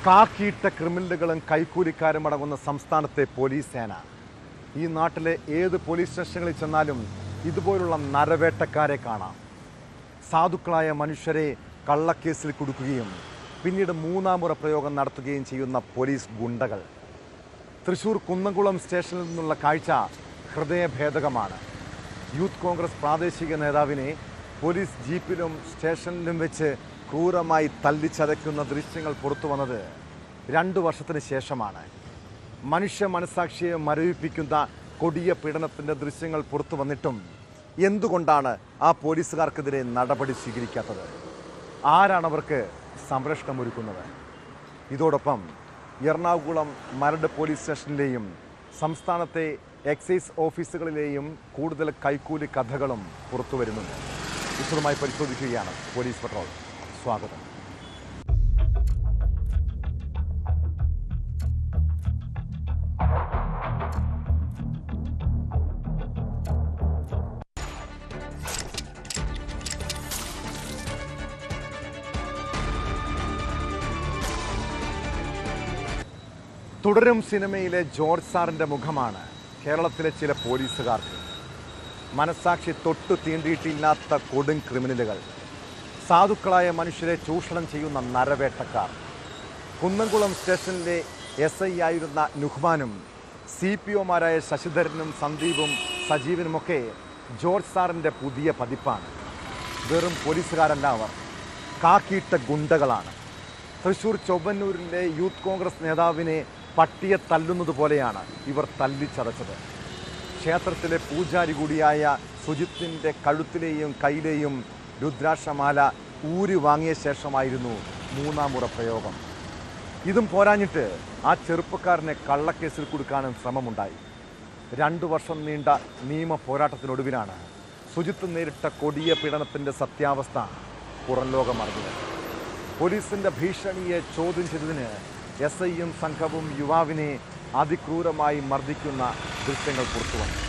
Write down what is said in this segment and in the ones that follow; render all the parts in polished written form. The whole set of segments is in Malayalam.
കാക്കിയിട്ട ക്രിമിനലുകളും കൈക്കൂലിക്കാരും അടങ്ങുന്ന സംസ്ഥാനത്തെ പോലീസ് സേന. ഈ നാട്ടിലെ ഏത് പോലീസ് സ്റ്റേഷനുകളിൽ ചെന്നാലും ഇതുപോലുള്ള നരവേട്ടക്കാരെ കാണാം. സാധുക്കളായ മനുഷ്യരെ കള്ളക്കേസിൽ കുടുക്കുകയും പിന്നീട് മൂന്നാം മുറ പ്രയോഗം നടത്തുകയും ചെയ്യുന്ന പോലീസ് ഗുണ്ടകൾ. തൃശൂർ കുന്നംകുളം സ്റ്റേഷനിൽ നിന്നുള്ള കാഴ്ച ഹൃദയഭേദകമാണ്. യൂത്ത് കോൺഗ്രസ് പ്രാദേശിക നേതാവിനെ പോലീസ് ജീപ്പിലും സ്റ്റേഷനിലും വെച്ച് ക്രൂരമായി തല്ലിച്ചതയ്ക്കുന്ന ദൃശ്യങ്ങൾ പുറത്തു വന്നത് 2 വർഷത്തിന് ശേഷമാണ്. മനുഷ്യ മനസാക്ഷിയെ മരവിപ്പിക്കുന്ന കൊടിയ പീഡനത്തിൻ്റെ ദൃശ്യങ്ങൾ പുറത്തു വന്നിട്ടും എന്തുകൊണ്ടാണ് ആ പോലീസുകാർക്കെതിരെ നടപടി സ്വീകരിക്കാത്തത്? ആരാണവർക്ക് സംരക്ഷണം ഒരുക്കുന്നത്? ഇതോടൊപ്പം എറണാകുളം മരട് പോലീസ് സ്റ്റേഷനിലെയും സംസ്ഥാനത്തെ എക്സൈസ് ഓഫീസുകളിലെയും കൂടുതൽ കൈക്കൂലി കഥകളും പുറത്തു വരുന്നുണ്ട്. വിശദമായി പരിശോധിക്കുകയാണ് പോലീസ് പട്രോൾ. സ്വാഗതം. തുടരും സിനിമയിലെ ജോർജ് സാറിൻ്റെ മുഖമാണ് കേരളത്തിലെ ചില പോലീസുകാർക്ക്. മനസാക്ഷി തൊട്ടു തീണ്ടിയിട്ടില്ലാത്ത കൊടും ക്രിമിനലുകൾ, സാധുക്കളായ മനുഷ്യരെ ചൂഷണം ചെയ്യുന്ന നരവേട്ടക്കാർ. കുന്നംകുളം സ്റ്റേഷനിലെ SI ആയിരുന്ന നുഹ്മാനും CPOമാരായ ശശിധരനും സന്ദീപും സജീവനുമൊക്കെ ജോർജ് സാറിൻ്റെ പുതിയ പതിപ്പാണ്. വെറും പോലീസുകാരല്ല അവർ, കാക്കിയിട്ട ഗുണ്ടകളാണ്. തൃശൂർ ചൊവ്വന്നൂരിലെ യൂത്ത് കോൺഗ്രസ് നേതാവിനെ പട്ടിയെ തല്ലുന്നത് പോലെയാണ് ഇവർ തല്ലിച്ചതച്ചത്. ക്ഷേത്രത്തിലെ പൂജാരി കൂടിയായ സുജിത്തിൻ്റെ കഴുത്തിലെയും കയ്യിലെയും രുദ്രാക്ഷമാല ഊരി വാങ്ങിയ ശേഷമായിരുന്നു മൂന്നാം മുറ പ്രയോഗം. ഇതും പോരാഞ്ഞിട്ട് ആ ചെറുപ്പക്കാരനെ കള്ളക്കേസിൽ കൊടുക്കാനും ശ്രമമുണ്ടായി. 2 വർഷം നീണ്ട നിയമ പോരാട്ടത്തിനൊടുവിലാണ് സുജിത്ത് നേരിട്ട കൊടിയ പീഡനത്തിൻ്റെ സത്യാവസ്ഥ പുറം ലോകം അറിഞ്ഞത്. പോലീസിൻ്റെ ഭീഷണിയെ ചോദ്യം ചെയ്തതിന് SIയും സംഘവും യുവാവിനെ അതിക്രൂരമായി മർദ്ദിക്കുന്ന ദൃശ്യങ്ങൾ പുറത്തുവന്നു.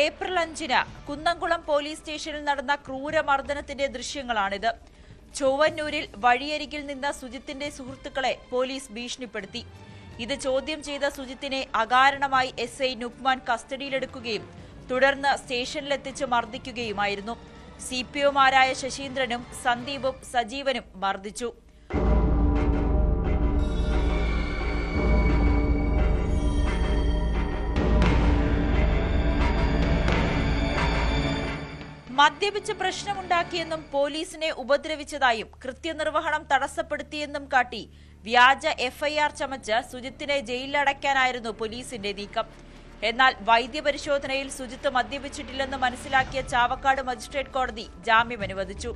ഏപ്രിൽ 5 കുന്നംകുളം പോലീസ് സ്റ്റേഷനിൽ നടന്ന ക്രൂരമർദ്ദനത്തിന്റെ ദൃശ്യങ്ങളാണിത്. ചൊവ്വന്നൂരിൽ വഴിയരികിൽ നിന്ന സുജിത്തിന്റെ സുഹൃത്തുക്കളെ പോലീസ് ഭീഷണിപ്പെടുത്തി. ഇത് ചോദ്യം ചെയ്ത സുജിത്തിനെ അകാരണമായി SI നുഹ്മാൻ കസ്റ്റഡിയിലെടുക്കുകയും തുടർന്ന് സ്റ്റേഷനിലെത്തിച്ച് മർദ്ദിക്കുകയുമായിരുന്നു. CPOമാരായ ശശീന്ദ്രനും സന്ദീപും സജീവനും മർദ്ദിച്ചു. മദ്യപിച്ച് പ്രശ്നമുണ്ടാക്കിയെന്നും പോലീസിനെ ഉപദ്രവിച്ചതായും കൃത്യനിർവഹണം തടസ്സപ്പെടുത്തിയെന്നും കാട്ടി വ്യാജ FIR ചമച്ച് സുജിത്തിനെ ജയിലിലടയ്ക്കാനായിരുന്നു പോലീസിന്റെ നീക്കം. എന്നാൽ വൈദ്യപരിശോധനയിൽ സുജിത്ത് മദ്യപിച്ചിട്ടില്ലെന്ന് മനസ്സിലാക്കിയ ചാവക്കാട് മജിസ്ട്രേറ്റ് കോടതി ജാമ്യം അനുവദിച്ചു.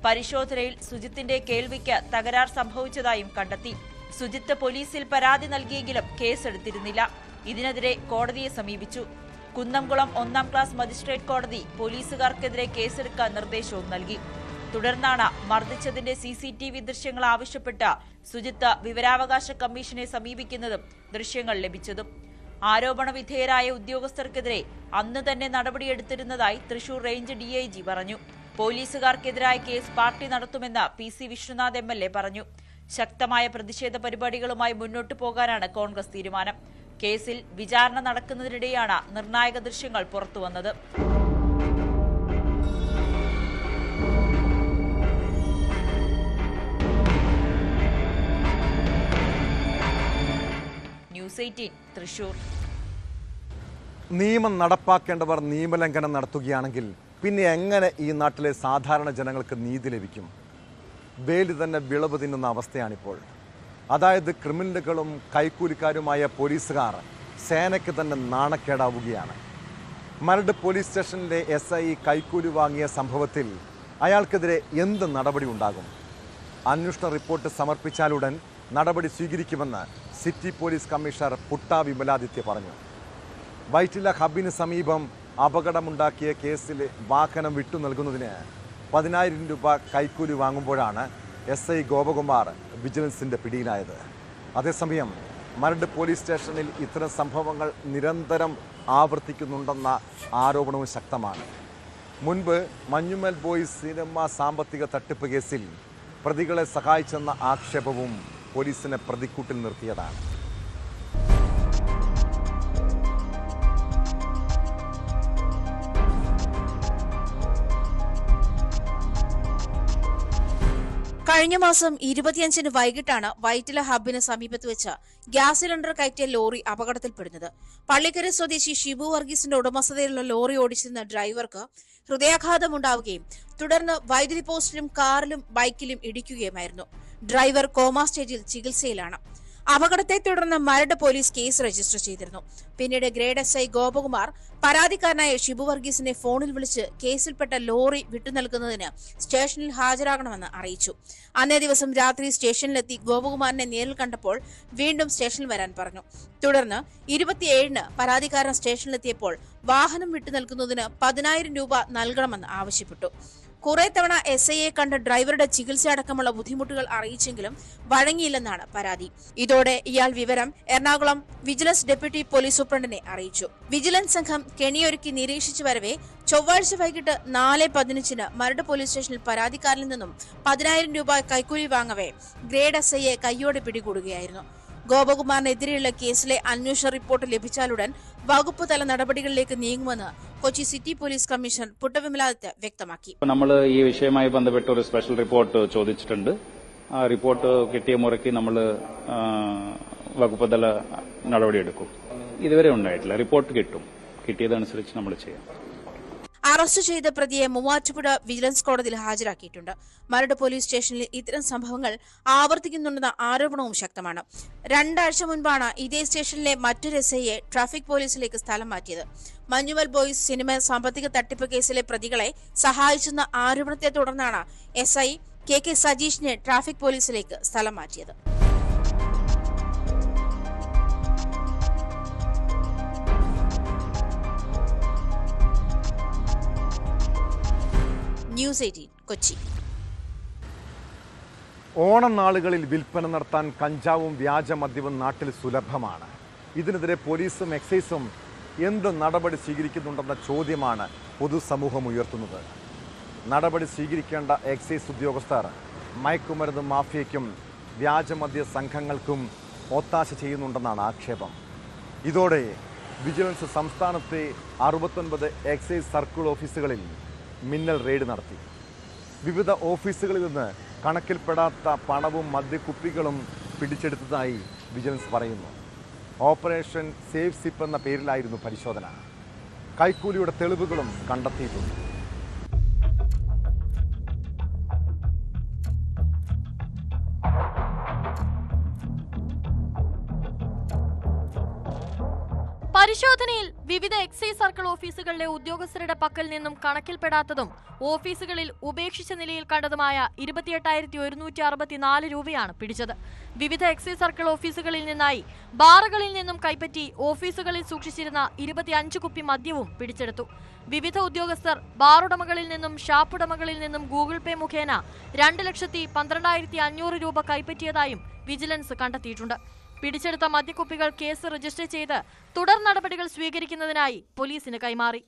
പരിശോധനയിൽ സുജിത്തിന്റെ കേൾവിക്ക് തകരാർ സംഭവിച്ചതായും കണ്ടെത്തി. സുജിത്ത് പോലീസിൽ പരാതി നൽകിയെങ്കിലും കേസെടുത്തിരുന്നില്ല. ഇതിനെതിരെ കോടതിയെ സമീപിച്ചു. കുന്നംകുളം 1ാം ക്ലാസ് മജിസ്ട്രേറ്റ് കോടതി പോലീസുകാർക്കെതിരെ കേസെടുക്കാൻ നിർദ്ദേശവും നൽകി. തുടർന്നാണ് മർദ്ദിച്ചതിന്റെ CCTV ദൃശ്യങ്ങൾ ആവശ്യപ്പെട്ട് സുജിത്ത് വിവരാവകാശ കമ്മീഷനെ സമീപിക്കുന്നതും ദൃശ്യങ്ങൾ ലഭിച്ചതും. ആരോപണ വിധേയരായ ഉദ്യോഗസ്ഥർക്കെതിരെ അന്ന് തന്നെ നടപടിയെടുത്തിരുന്നതായി തൃശൂർ റേഞ്ച് DIG പറഞ്ഞു. പോലീസുകാർക്കെതിരായ കേസ് പാർട്ടി നടത്തുമെന്ന് PC വിശ്വനാഥ് MLA പറഞ്ഞു. ശക്തമായ പ്രതിഷേധ പരിപാടികളുമായി മുന്നോട്ടു പോകാനാണ് കോൺഗ്രസ് തീരുമാനം. കേസിൽ വിചാരണ നടക്കുന്നതിനിടെയാണ് നിർണായക ദൃശ്യങ്ങൾ പുറത്തുവന്നത്. ന്യൂസ് 18 തൃശൂർ. നിയമം നടപ്പാക്കേണ്ടവർ നിയമലംഘനം നടത്തുകയാണെങ്കിൽ പിന്നെ എങ്ങനെ ഈ നാട്ടിലെ സാധാരണ ജനങ്ങൾക്ക് നീതി ലഭിക്കും? വേലി തന്നെ വിളവ് തിന്നുന്ന അവസ്ഥയാണിപ്പോൾ. അതായത് ക്രിമിനലുകളും കൈക്കൂലിക്കാരുമായ പോലീസുകാർ സേനയ്ക്ക് തന്നെ നാണക്കേടാവുകയാണ്. മരട് പോലീസ് സ്റ്റേഷനിലെ SI കൈക്കൂലി വാങ്ങിയ സംഭവത്തിൽ അയാൾക്കെതിരെ എന്ത് നടപടി ഉണ്ടാകും? അന്വേഷണ റിപ്പോർട്ട് സമർപ്പിച്ചാലുടൻ നടപടി സ്വീകരിക്കുമെന്ന് city police commissioner Putta Vimaladitya പറഞ്ഞു. വൈറ്റില ഹബിന് സമീപം അപകടമുണ്ടാക്കിയ കേസിൽ വാഹനം വിട്ടു നൽകുന്നതിന് 10,000 രൂപ കൈക്കൂലി വാങ്ങുമ്പോഴാണ് SI ഗോപകുമാർ വിജിലൻസിൻ്റെ പിടിയിലായത്. അതേസമയം മരട് പോലീസ് സ്റ്റേഷനിൽ ഇത്തരം സംഭവങ്ങൾ നിരന്തരം ആവർത്തിക്കുന്നുണ്ടെന്ന ആരോപണവും ശക്തമാണ്. മുൻപ് മഞ്ഞുമൽ ബോയ്സ് സിനിമ സാമ്പത്തിക തട്ടിപ്പ് കേസിൽ പ്രതികളെ സഹായിച്ചെന്ന ആക്ഷേപവും പോലീസിനെ പ്രതിക്കൂട്ടിൽ നിർത്തിയതാണ്. കഴിഞ്ഞ മാസം 25-ന് വൈകിട്ടാണ് വൈറ്റില ഹബ്ബിന് സമീപത്ത് വെച്ച് ഗ്യാസ് സിലിണ്ടർ കയറ്റിയ ലോറി അപകടത്തിൽപ്പെടുന്നത്. പള്ളിക്കര സ്വദേശി ഷിബു വർഗീസിന്റെ ഉടമസ്ഥതയിലുള്ള ലോറി ഓടിച്ചിരുന്ന ഡ്രൈവർക്ക് ഹൃദയാഘാതമുണ്ടാവുകയും തുടർന്ന് വൈദ്യുതി പോസ്റ്റിലും കാറിലും ബൈക്കിലും ഇടിക്കുകയുമായിരുന്നു. ഡ്രൈവർ കോമാ സ്റ്റേജിൽ ചികിത്സയിലാണ്. അപകടത്തെ തുടർന്ന് മരട് പോലീസ് കേസ് രജിസ്റ്റർ ചെയ്തിരുന്നു. പിന്നീട് ഗ്രേഡ് SI ഗോപകുമാർ പരാതിക്കാരനായ ഷിബു വർഗീസിനെ ഫോണിൽ വിളിച്ച് കേസിൽപ്പെട്ട ലോറി വിട്ടുനൽകുന്നതിന് സ്റ്റേഷനിൽ ഹാജരാകണമെന്ന് അറിയിച്ചു. അന്നേ ദിവസം രാത്രി സ്റ്റേഷനിലെത്തി ഗോപകുമാറിനെ നേരിൽ കണ്ടപ്പോൾ വീണ്ടും സ്റ്റേഷനിൽ വരാൻ പറഞ്ഞു. തുടർന്ന് 27-ന് പരാതിക്കാരൻ സ്റ്റേഷനിലെത്തിയപ്പോൾ വാഹനം വിട്ടുനൽകുന്നതിന് 10,000 രൂപ നൽകണമെന്ന് ആവശ്യപ്പെട്ടു. കുറെ തവണ SIയെ കണ്ട് ഡ്രൈവറുടെ ചികിത്സ അടക്കമുള്ള ബുദ്ധിമുട്ടുകൾ അറിയിച്ചെങ്കിലും വഴങ്ങിയില്ലെന്നാണ് പരാതി. ഇതോടെ ഇയാൾ വിവരം എറണാകുളം വിജിലൻസ് ഡെപ്യൂട്ടി പോലീസ് സൂപ്രണ്ടിനെ അറിയിച്ചു. വിജിലൻസ് സംഘം കെണിയൊരുക്കി നിരീക്ഷിച്ചു വരവെ ചൊവ്വാഴ്ച വൈകിട്ട് 4:15-ന് മരട് പോലീസ് സ്റ്റേഷനിൽ പരാതിക്കാരിൽ നിന്നും 10,000 രൂപ കൈക്കൂലി വാങ്ങവേ ഗ്രേഡ് SIയെ കയ്യോടെ പിടികൂടുകയായിരുന്നു. ഗോപകുമാറിനെതിരെയുള്ള കേസിലെ അന്വേഷണ റിപ്പോർട്ട് ലഭിച്ചാലുടൻ വകുപ്പ് തല നടപടികളിലേക്ക് നീങ്ങുമെന്ന് Kochi city police commissioner Puttavimaladitya വ്യക്തമാക്കി. നമ്മൾ ഈ വിഷയവുമായി ബന്ധപ്പെട്ട് ഒരു സ്പെഷ്യൽ റിപ്പോർട്ട് ചോദിച്ചിട്ടുണ്ട്. ആ റിപ്പോർട്ട് കിട്ടിയ മുറയ്ക്ക് നമ്മൾ വകുപ്പ് തല നടപടിയെടുക്കും. ഇതുവരെ ഉണ്ടായിട്ടില്ല. റിപ്പോർട്ട് കിട്ടിയതനുസരിച്ച് നമ്മൾ ചെയ്യാം. അറസ്റ്റ് ചെയ്ത പ്രതിയെ മൂവാറ്റുപുഴ വിജിലൻസ് കോടതിയിൽ ഹാജരാക്കിയിട്ടുണ്ട്. മരട് പോലീസ് സ്റ്റേഷനിൽ ഇത്തരം സംഭവങ്ങൾ ആവർത്തിക്കുന്നുണ്ടെന്ന ആരോപണവും ശക്തമാണ്. 2 ആഴ്ച മുൻപാണ് ഇതേ സ്റ്റേഷനിലെ മറ്റൊരു SIയെ ട്രാഫിക് പോലീസിലേക്ക് സ്ഥലം മാറ്റിയത്. മഞ്ഞുമൽ ബോയ്സ് സിനിമ സാമ്പത്തിക തട്ടിപ്പ് കേസിലെ പ്രതികളെ സഹായിച്ചെന്ന ആരോപണത്തെ തുടർന്നാണ് SI KK സജീഷിനെ ട്രാഫിക് പോലീസിലേക്ക് സ്ഥലം മാറ്റിയത്. ന്യൂസ് 18 കൊച്ചി. ഓണം നാളുകളിൽ വിൽപ്പന നടത്താൻ കഞ്ചാവും വ്യാജമദ്യവും നാട്ടിൽ സുലഭമാണ്. ഇതിനെതിരെ പോലീസും എക്സൈസും എന്ത് നടപടി സ്വീകരിക്കുന്നുണ്ടെന്ന ചോദ്യമാണ് പൊതുസമൂഹം ഉയർത്തുന്നത്. നടപടി സ്വീകരിക്കേണ്ട എക്സൈസ് ഉദ്യോഗസ്ഥർ മയക്കുമരുന്ന് മാഫിയയ്ക്കും വ്യാജമദ്യ സംഘങ്ങൾക്കും ഒത്താശ ചെയ്യുന്നുണ്ടെന്നാണ് ആക്ഷേപം. ഇതോടെ വിജിലൻസ് സംസ്ഥാനത്തെ 69 എക്സൈസ് സർക്കിൾ ഓഫീസുകളിൽ മിന്നൽ റെയ്ഡ് നടത്തി. വിവിധ ഓഫീസുകളിൽ നിന്ന് കണക്കിൽപ്പെടാത്ത പണവും മദ്യക്കുപ്പികളും പിടിച്ചെടുത്തതായി വിജിലൻസ് പറയുന്നു. ഓപ്പറേഷൻ സേഫ് സിപ്പ് എന്ന പേരിലായിരുന്നു പരിശോധന. കൈക്കൂലിയുടെ തെളിവുകളും കണ്ടെത്തിയിട്ടുണ്ട്. പരിശോധനയിൽ വിവിധ എക്സൈസ് സർക്കിൾ ഓഫീസുകളിലെ ഉദ്യോഗസ്ഥരുടെ പക്കൽ നിന്നും കണക്കിൽപ്പെടാത്തതും ഓഫീസുകളിൽ ഉപേക്ഷിച്ച നിലയിൽ കണ്ടതുമായ 28,164 രൂപയാണ് പിടിച്ചത്. വിവിധ എക്സൈസ് സർക്കിൾ ഓഫീസുകളിൽ നിന്നായി ബാറുകളിൽ നിന്നും കൈപ്പറ്റി ഓഫീസുകളിൽ സൂക്ഷിച്ചിരുന്ന 25 കുപ്പി മദ്യവും പിടിച്ചെടുത്തു. വിവിധ ഉദ്യോഗസ്ഥർ ബാറുടമകളിൽ നിന്നും ഷാപ്പുടമകളിൽ നിന്നും ഗൂഗിൾ പേ മുഖേന 2,12,500 രൂപ കൈപ്പറ്റിയതായും വിജിലൻസ് കണ്ടെത്തിയിട്ടുണ്ട്. പിടിച്ചെടുത്ത മദ്യക്കുപ്പികൾ കേസ് രജിസ്റ്റർ ചെയ്ത് തുടർ നടപടികൾ സ്വീകരിക്കുന്നതിനായി പോലീസിന് കൈമാറി.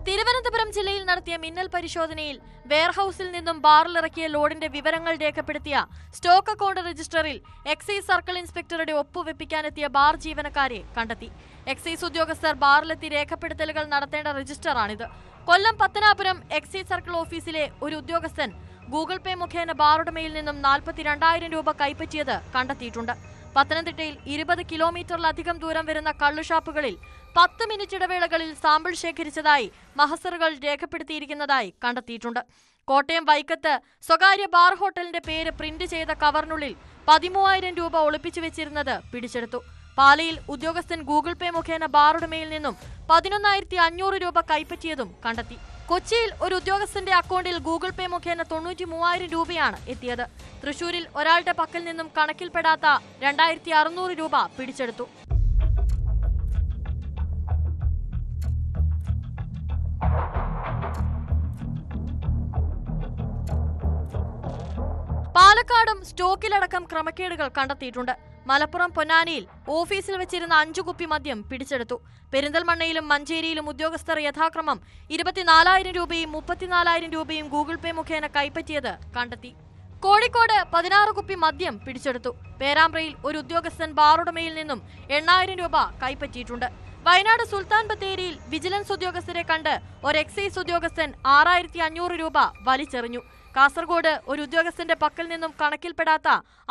തിരുവനന്തപുരം ജില്ലയിൽ നടത്തിയ മിന്നൽ പരിശോധനയിൽ വെയർഹൌസിൽ നിന്നും ബാറിലിറക്കിയ ലോഡിന്റെ വിവരങ്ങൾ രേഖപ്പെടുത്തിയ സ്റ്റോക്ക് അക്കൗണ്ട് രജിസ്റ്ററിൽ എക്സൈസ് സർക്കിൾ ഇൻസ്പെക്ടറുടെ ഒപ്പുവെപ്പിക്കാനെത്തിയ ബാർ ജീവനക്കാരെ കണ്ടെത്തി. എക്സൈസ് ഉദ്യോഗസ്ഥർ ബാറിലെത്തി രേഖപ്പെടുത്തലുകൾ നടത്തേണ്ട രജിസ്റ്ററാണിത്. കൊല്ലം പത്തനാപുരം എക്സൈസ് സർക്കിൾ ഓഫീസിലെ ഒരു ഉദ്യോഗസ്ഥൻ ഗൂഗിൾ പേ മുഖേന ബാറുടമയിൽ നിന്നും 42,000 രൂപ കൈപ്പറ്റിയത് കണ്ടെത്തിയിട്ടുണ്ട്. പത്തനംതിട്ടയിൽ 20 കിലോമീറ്ററിലധികം ദൂരം വരുന്ന കള്ളുഷാപ്പുകളിൽ 10 മിനിറ്റ് ഇടവേളകളിൽ സാമ്പിൾ ശേഖരിച്ചതായി മഹസറുകൾ രേഖപ്പെടുത്തിയിരിക്കുന്നതായി കണ്ടെത്തിയിട്ടുണ്ട്. കോട്ടയം വൈക്കത്ത് സ്വകാര്യ ബാർ ഹോട്ടലിന്റെ പേര് പ്രിന്റ് ചെയ്ത കവറിനുള്ളിൽ 13,000 രൂപ ഒളിപ്പിച്ചു വെച്ചിരുന്നത് പിടിച്ചെടുത്തു. പാലയിൽ ഉദ്യോഗസ്ഥൻ ഗൂഗിൾ പേ മുഖേന ബാറുടമയിൽ നിന്നും 11,500 രൂപ കൈപ്പറ്റിയതും കണ്ടെത്തി. കൊച്ചിയിൽ ഒരു ഉദ്യോഗസ്ഥന്റെ അക്കൗണ്ടിൽ ഗൂഗിൾ പേ മുഖേന 93,000 രൂപയാണ് എത്തിയത്. തൃശൂരിൽ ഒരാളുടെ പക്കൽ നിന്നും കണക്കിൽപ്പെടാത്ത 2,600 രൂപ പിടിച്ചെടുത്തു. പാലക്കാടും സ്റ്റോക്കിലടക്കം ക്രമക്കേടുകൾ കണ്ടെത്തിയിട്ടുണ്ട്. മലപ്പുറം പൊന്നാനിയിൽ ഓഫീസിൽ വെച്ചിരുന്ന 5 കുപ്പി മദ്യം പിടിച്ചെടുത്തു. പെരിന്തൽമണ്ണയിലും മഞ്ചേരിയിലും ഉദ്യോഗസ്ഥർ യഥാക്രമം 24,000 രൂപയും 34,000 രൂപയും ഗൂഗിൾ പേ മുഖേന കൈപ്പറ്റിയത് കണ്ടെത്തി. കോഴിക്കോട് 16 കുപ്പി മദ്യം പിടിച്ചെടുത്തു. പേരാമ്പ്രയിൽ ഒരു ഉദ്യോഗസ്ഥൻ ബാറുടമയിൽ നിന്നും 8,000 രൂപ കൈപ്പറ്റിയിട്ടുണ്ട്. വയനാട് സുൽത്താൻ ബത്തേരിയിൽ വിജിലൻസ് ഉദ്യോഗസ്ഥരെ കണ്ട് ഒരു എക്സൈസ് ഉദ്യോഗസ്ഥൻ 6,500 രൂപ വലിച്ചെറിഞ്ഞു. കാസർഗോഡ് ഒരു ഉദ്യോഗസ്ഥന്റെ പക്കൽ നിന്നും കണക്കിൽപ്പെടാത്ത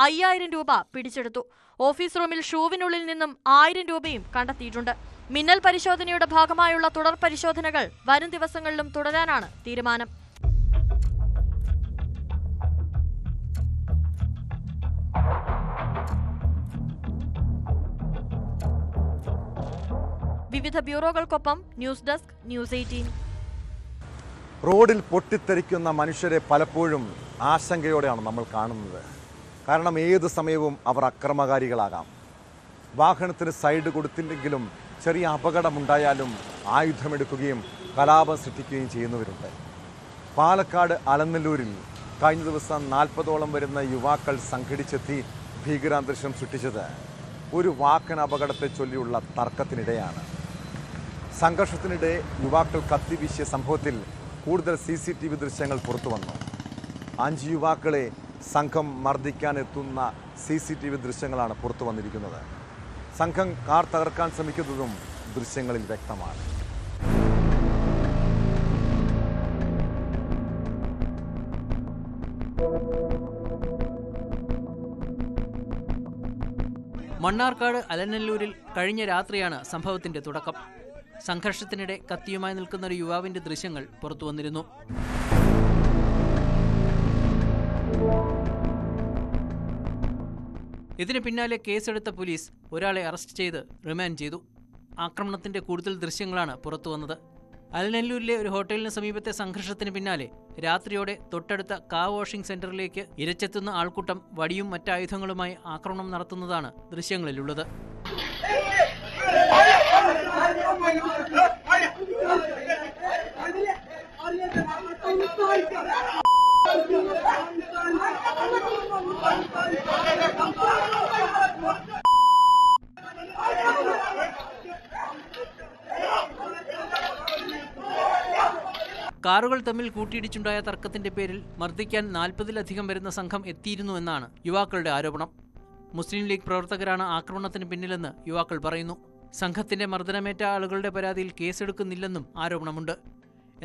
5,000 രൂപ പിടിച്ചെടുത്തു. ഓഫീസ് റൂമിൽ ഷൂവിനുള്ളിൽ നിന്നും 1,000 രൂപയും കണ്ടെത്തിയിട്ടുണ്ട്. മിന്നൽ പരിശോധനയുടെ ഭാഗമായുള്ള തുടർ പരിശോധനകൾ വരും ദിവസങ്ങളിലും തുടരാനാണ് തീരുമാനം. വിവിധ ബ്യൂറോകൾക്കൊപ്പം ന്യൂസ് ഡെസ്ക്, ന്യൂസ് 18. റോഡിൽ പൊട്ടിത്തെറിക്കുന്ന മനുഷ്യരെ പലപ്പോഴും ആശങ്കയോടെയാണ് നമ്മൾ കാണുന്നത്. കാരണം ഏത് സമയവും അവർ അക്രമകാരികളാകാം. വാഹനത്തിന് സൈഡ് കൊടുത്തില്ലെങ്കിലും ചെറിയ അപകടമുണ്ടായാലും ആയുധമെടുക്കുകയും കലാപം സൃഷ്ടിക്കുകയും ചെയ്യുന്നവരുണ്ട്. പാലക്കാട് അലനല്ലൂരിൽ കഴിഞ്ഞ ദിവസം 40ഓളം വരുന്ന യുവാക്കൾ സംഘടിച്ചെത്തി ഭീകരാന്തരീക്ഷം സൃഷ്ടിച്ചത് ഒരു വാഹന അപകടത്തെ ചൊല്ലിയുള്ള തർക്കത്തിനിടെയാണ്. സംഘർഷത്തിനിടെ യുവാക്കൾ കത്തിവീശിയ സംഭവത്തിൽ കൂടുതൽ CCTV ദൃശ്യങ്ങൾ പുറത്തു വന്നു. 5 യുവാക്കളെ സംഘം മർദ്ദിക്കാനെത്തുന്ന CCTV ദൃശ്യങ്ങളാണ് പുറത്തു വന്നിരിക്കുന്നത്. സംഘം കാർ തകർക്കാൻ ശ്രമിക്കുന്നതും ദൃശ്യങ്ങളിൽ വ്യക്തമാണ്. മണ്ണാർക്കാട് അലനല്ലൂരിൽ കഴിഞ്ഞ രാത്രിയാണ് സംഭവത്തിന്റെ തുടക്കം. സംഘർഷത്തിനിടെ കത്തിയുമായി നിൽക്കുന്ന ഒരു യുവാവിന്റെ ദൃശ്യങ്ങൾ പുറത്തു വന്നിരുന്നു. ഇതിന് പിന്നാലെ കേസെടുത്ത പോലീസ് ഒരാളെ അറസ്റ്റ് ചെയ്ത് റിമാൻഡ് ചെയ്തു. ആക്രമണത്തിന്റെ കൂടുതൽ ദൃശ്യങ്ങളാണ് പുറത്തു വന്നത്. അലനല്ലൂരിലെ ഒരു ഹോട്ടലിന് സമീപത്തെ സംഘർഷത്തിന് പിന്നാലെ രാത്രിയോടെ തൊട്ടടുത്ത കാർ വാഷിംഗ് സെന്ററിലേക്ക് ഇരച്ചെത്തുന്ന ആൾക്കൂട്ടം വടിയും മറ്റായുധങ്ങളുമായി ആക്രമണം നടത്തുന്നതാണ് ദൃശ്യങ്ങളിലുള്ളത്. കാറുകൾ തമ്മിൽ കൂട്ടിയിടിച്ചുണ്ടായ തർക്കത്തിന്റെ പേരിൽ മർദ്ദിക്കാൻ 40-ലധികം വരുന്ന സംഘം എത്തിയിരുന്നുവെന്നാണ് യുവാക്കളുടെ ആരോപണം. മുസ്ലിം ലീഗ് പ്രവർത്തകരാണ് ആക്രമണത്തിന് പിന്നിലെന്ന് യുവാക്കൾ പറയുന്നു. സംഘത്തിന്റെ മർദ്ദനമേറ്റ ആളുകളുടെ പരാതിയിൽ കേസെടുക്കുന്നില്ലെന്നും ആരോപണമുണ്ട്.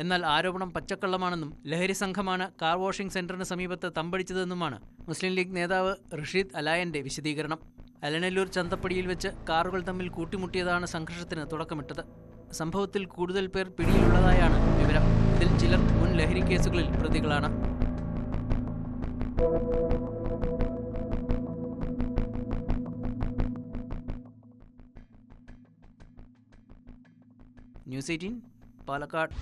എന്നാൽ ആരോപണം പച്ചക്കള്ളമാണെന്നും ലഹരി സംഘമാണ് കാർ വാഷിംഗ് സെന്ററിന് സമീപത്ത് തമ്പടിച്ചതെന്നുമാണ് മുസ്ലിം ലീഗ് നേതാവ് റഷീദ് അലായന്റെ വിശദീകരണം. അലനല്ലൂർ ചന്തപ്പടിയിൽ വെച്ച് കാറുകൾ തമ്മിൽ കൂട്ടിമുട്ടിയതാണ് സംഘർഷത്തിന് തുടക്കമിട്ടത്. സംഭവത്തിൽ കൂടുതൽ പേർ പിടിയിലുള്ളതായാണ് വിവരം. ഇതിൽ ചിലർ മുൻ ലഹരി കേസുകളിൽ പ്രതികളാണ്. ന്യൂസ് 18 പാലക്കാട്.